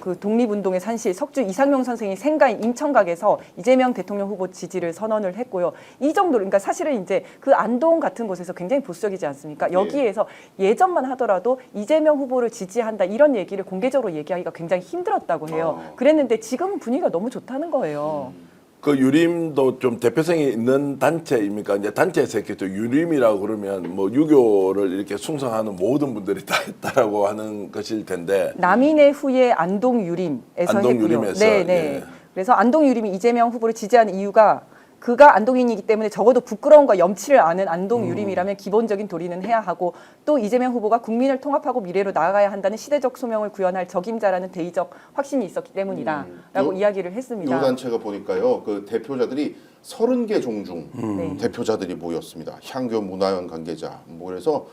Speaker 2: 그 독립운동의 산실 석주 이상용 선생이 생가인 인천각에서 이재명 대통령 후보 지지를 선언을 했고요. 이 정도로 그러니까 사실은 이제 그 안동 같은 곳에서 굉장히 보수적이지 않습니까? 여기에서 예전만 하더라도 이재명 후보를 지지한다 이런 얘기를 공개적으로 얘기하기가 굉장히 힘들었다고 해요. 그랬는데 지금 분위기가 너무 좋다는 거예요.
Speaker 4: 그 유림도 좀 대표성이 있는 단체입니까? 이제 단체에서 이렇게 또 유림이라고 그러면 뭐 유교를 이렇게 숭상하는 모든 분들이 다 했다라고 하는 것일 텐데.
Speaker 2: 남인의 후예 안동 유림에서
Speaker 4: 안동
Speaker 2: 했고요.
Speaker 4: 유림에서,
Speaker 2: 네, 네.
Speaker 4: 예.
Speaker 2: 그래서 안동 유림이 이재명 후보를 지지하는 이유가 그가 안동인이기 때문에 적어도 부끄러움과 염치를 아는 안동 유림이라면 기본적인 도리는 해야 하고 또 이재명 후보가 국민을 통합하고 미래로 나아가야 한다는 시대적 소명을 구현할 적임자라는 대의적 확신이 있었기 때문이다라고 이야기를 했습니다.
Speaker 1: 이 단체가 보니까요, 그 대표자들이 30개 종중
Speaker 2: 네.
Speaker 1: 대표자들이 모였습니다. 향교 문화연 관계자. 뭐 그래서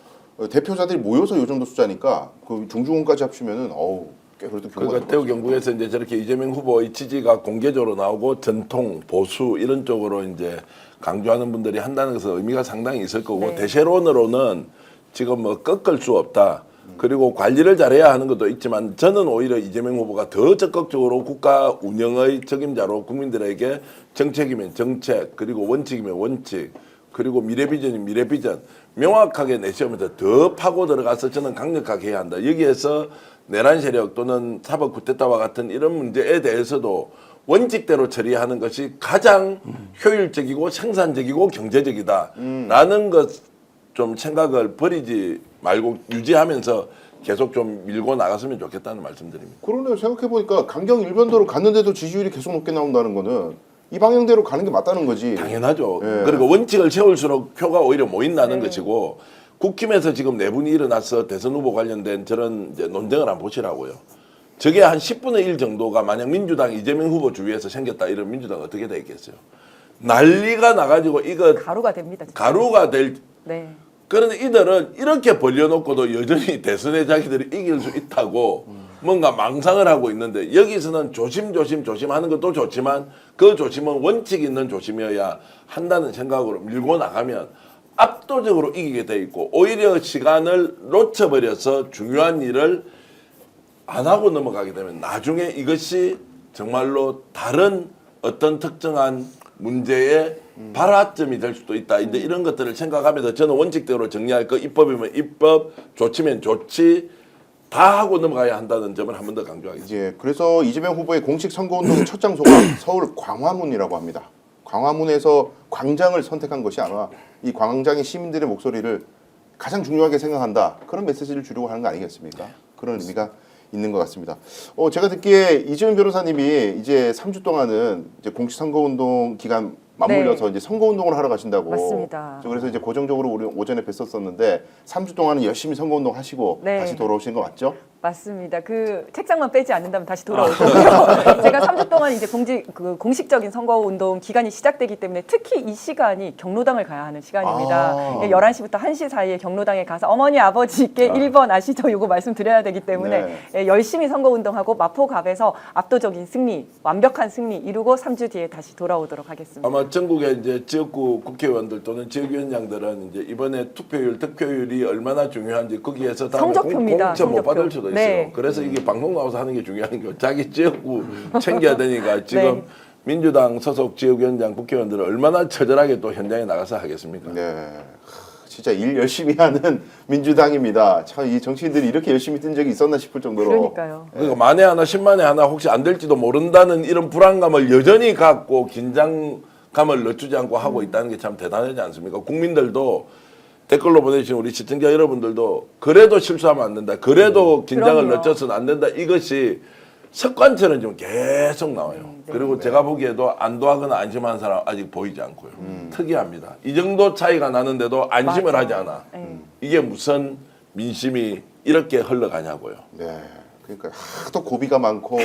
Speaker 1: 대표자들이 모여서 요 정도 숫자니까 그 종중원까지 합치면은 어우. 꽤 그래도
Speaker 4: 그러니까 태우 경북에서 이제 저렇게 이재명 후보의 지지가 공개적으로 나오고 전통 보수 이런 쪽으로 이제 강조하는 분들이 한다는 것은 의미가 상당히 있을 거고
Speaker 2: 네.
Speaker 4: 대세론으로는 지금 뭐 꺾을 수 없다. 그리고 관리를 잘해야 하는 것도 있지만 저는 오히려 이재명 후보가 더 적극적으로 국가 운영의 책임자로 국민들에게 정책이면 정책 그리고 원칙이면 원칙 그리고 미래 비전이면 미래 비전 명확하게 내세우면서 더 파고 들어가서 저는 강력하게 해야 한다. 여기에서 내란 세력 또는 사법 쿠데타와 같은 이런 문제에 대해서도 원칙대로 처리하는 것이 가장 효율적이고 생산적이고 경제적이다라는 것 좀 생각을 버리지 말고 유지하면서 계속 좀 밀고 나갔으면 좋겠다는 말씀드립니다.
Speaker 1: 그러네요. 생각해보니까 강경 일변도로 갔는데도 지지율이 계속 높게 나온다는 거는 이 방향대로 가는 게 맞다는 거지.
Speaker 4: 당연하죠.
Speaker 1: 예.
Speaker 4: 그리고 원칙을 세울수록 표가 오히려 모인다는 것이고 국힘에서 지금 내분이 일어나서 대선 후보 관련된 저런 이제 논쟁을 한번 보시라고요. 저게 한 10분의 1 정도가 만약 민주당 이재명 후보 주위에서 생겼다 이런 민주당 어떻게 되겠어요? 난리가 나가지고 이거
Speaker 2: 가루가 됩니다. 진짜.
Speaker 4: 가루가 될
Speaker 2: 네.
Speaker 4: 그런데 이들은 이렇게 벌려놓고도 여전히 대선에 자기들이 이길 수 있다고 뭔가 망상을 하고 있는데 여기서는 조심 하는 것도 좋지만 그 조심은 원칙 있는 조심이어야 한다는 생각으로 밀고 나가면 압도적으로 이기게 돼 있고 오히려 시간을 놓쳐버려서 중요한 일을 안 하고 넘어가게 되면 나중에 이것이 정말로 다른 어떤 특정한 문제의 발화점이 될 수도 있다. 이제 이런 것들을 생각하면서 저는 원칙대로 정리할 거 입법이면 입법, 조치면 조치 다 하고 넘어가야 한다는 점을 한 번 더 강조하겠습니다.
Speaker 1: 이제 그래서 이재명 후보의 공식 선거운동의 첫 장소가 서울 광화문이라고 합니다. 광화문에서 광장을 선택한 것이 아마 이 광장의 시민들의 목소리를 가장 중요하게 생각한다. 그런 메시지를 주려고 하는 거 아니겠습니까? 그런 의미가 있는 것 같습니다. 제가 듣기에 이재명 변호사님이 이제 3주 동안은 이제 공식 선거운동 기간 맞물려서
Speaker 2: 네.
Speaker 1: 이제 선거운동을 하러 가신다고.
Speaker 2: 맞습니다.
Speaker 1: 저 그래서 이제 고정적으로 우리 오전에 뵀었었는데 3주 동안은 열심히 선거운동 하시고
Speaker 2: 네.
Speaker 1: 다시 돌아오신 거 맞죠?
Speaker 2: 맞습니다. 그 책장만 빼지 않는다면 다시 돌아올 거고요. 제가 3주 동안 이제 공식적인 선거운동 기간이 시작되기 때문에 특히 이 시간이 경로당을 가야 하는 시간입니다. 11시부터 1시 사이에 경로당에 가서 어머니 아버지께 1번 아시죠? 요거 말씀드려야 되기 때문에 열심히 선거운동하고 마포갑에서 압도적인 승리, 완벽한 승리 이루고 3주 뒤에 다시 돌아오도록 하겠습니다.
Speaker 4: 아마 전국의 이제 지역구 국회의원들 또는 지역위원장들은 이제 이번에 투표율, 득표율이 얼마나 중요한지 거기에서 다음에
Speaker 2: 성적표입니다.
Speaker 4: 공천 못
Speaker 2: 성적표.
Speaker 4: 받을 수도 있어요.
Speaker 2: 네.
Speaker 4: 그래서 이게 방송 나와서 하는 게 중요한 게 자기 지역구 챙겨야 되니까 지금 민주당 소속 지역위원장 국회의원들은 얼마나 처절하게 또 현장에 나가서 하겠습니까?
Speaker 1: 네. 진짜 일 열심히 하는 민주당입니다. 참 이 정치인들이 이렇게 열심히 뛴 적이 있었나 싶을 정도로.
Speaker 2: 그러니까요.
Speaker 4: 그러니까 만에 하나 10만에 하나 혹시 안 될지도 모른다는 이런 불안감을 여전히 갖고 긴장감을 늦추지 않고 하고 있다는 게 참 대단하지 않습니까? 국민들도 댓글로 보내주신 우리 시청자 여러분들도 그래도 실수하면 안 된다. 그래도 긴장을
Speaker 2: 그럼요.
Speaker 4: 늦춰서는 안 된다. 이것이 습관처럼 지금 계속 나와요. 그리고 제가 보기에도 안도하거나 안심하는 사람 아직 보이지 않고요. 특이합니다. 이 정도 차이가 나는데도 안심을
Speaker 2: 맞아.
Speaker 4: 하지 않아. 이게 무슨 민심이 이렇게 흘러가냐고요.
Speaker 1: 네. 그러니까 하도 고비가 많고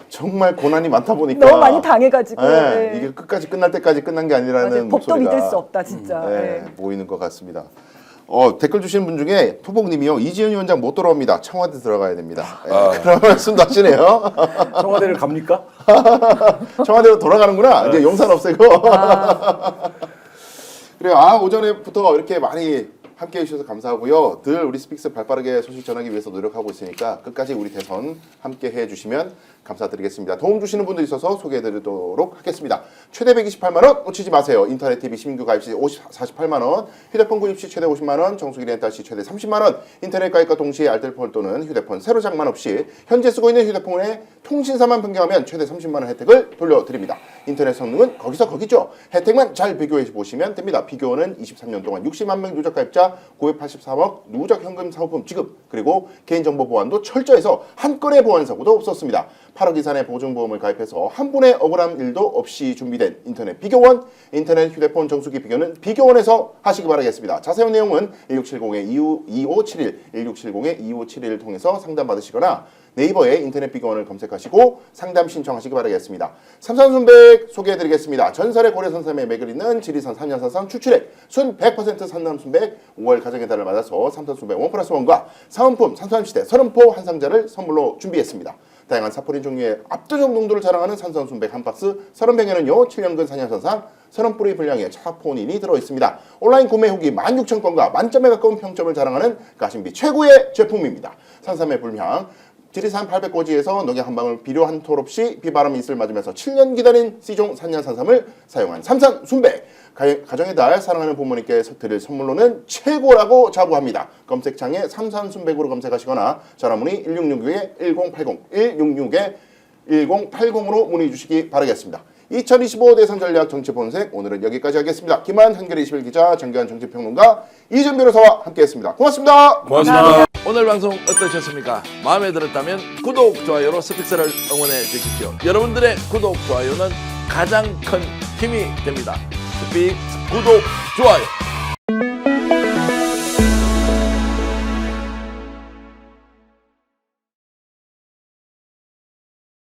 Speaker 1: 정말 고난이 많다 보니까
Speaker 2: 너무 많이 당해가지고
Speaker 1: 네,
Speaker 2: 네.
Speaker 1: 이게 끝까지 끝날 때까지 끝난 게 아니라는
Speaker 2: 맞아요. 법도
Speaker 1: 목소리가
Speaker 2: 믿을 수 없다 진짜.
Speaker 1: 네, 보이는 것 같습니다. 댓글 주시는 분 중에 토복님이요. 이지은 위원장 못 돌아옵니다. 청와대 들어가야 됩니다. 네, 그런 말씀도 하시네요.
Speaker 3: 청와대를 갑니까?
Speaker 1: 청와대로 돌아가는구나. 이제 용산 없애고. 그래요. 오전에부터 이렇게 많이 함께해 주셔서 감사하고요. 늘 우리 스픽스 발빠르게 소식 전하기 위해서 노력하고 있으니까 끝까지 우리 대선 함께해 주시면 감사드리겠습니다. 도움 주시는 분들 있어서 소개해드리도록 하겠습니다. 최대 128만 원 놓치지 마세요. 인터넷 TV 신규 가입 시 48만 원, 휴대폰 구입 시 최대 50만 원, 정수기 렌탈 시 최대 30만 원, 인터넷 가입과 동시에 알뜰폰 또는 휴대폰 새로 장만 없이 현재 쓰고 있는 휴대폰의 통신사만 변경하면 최대 30만 원 혜택을 돌려드립니다. 인터넷 성능은 거기서 거기죠. 혜택만 잘 비교해 보시면 됩니다. 비교는 23년 동안 60만 명 누적 가입자 983억 누적 현금 사은품 지급, 그리고 개인정보 보안도 철저해서 한 건의 보안 사고도 없었습니다. 8억 이상의 보증보험을 가입해서 한 분의 억울한 일도 없이 준비된 인터넷 비교원, 인터넷 휴대폰 정수기 비교는 비교원에서 하시기 바라겠습니다. 자세한 내용은 1670-2571, 1670-2571을 통해서 상담받으시거나 네이버에 인터넷 비교원을 검색하시고 상담 신청하시기 바라겠습니다. 삼산순백 소개해드리겠습니다. 전설의 고려산삼에 맥을 잇는 지리산 3년산삼 추출액 순 100% 산남순백 5월 가정의 달을 맞아서 삼산순백 1+1과 사은품 산삼시대 30포 한 상자를 선물로 준비했습니다. 다양한 사포닌 종류의 압도적 농도를 자랑하는 산삼순백 한 박스 30병에는요 7년근 산양산삼 30뿌리 분량의 사포닌이 들어있습니다. 온라인 구매 후기 16,000건과 만점에 가까운 평점을 자랑하는 가심비 최고의 제품입니다. 산삼의 불향, 지리산 800고지에서 농약 한 방울 비료 한 톨 없이 비바람 이슬 맞으면서 7년 기다린 C종 산양산삼을 사용한 삼산순백, 가정의 달 사랑하는 부모님께 드릴 선물로는 최고라고 자부합니다. 검색창에 삼산순백으로 검색하시거나 전화문의 1662-1080, 1662-1080으로 문의 주시기 바라겠습니다. 2025 대선 전략 정치 본색 오늘은 여기까지 하겠습니다. 김한 한겨레 21기자, 정교한 정치평론가 이준 변호사와 함께했습니다. 고맙습니다.
Speaker 3: 고맙습니다.
Speaker 5: 오늘 방송 어떠셨습니까? 마음에 들었다면 구독, 좋아요로 스픽스를 응원해 주십시오. 여러분들의 구독, 좋아요는 가장 큰 힘이 됩니다. 스픽스 구독, 좋아요.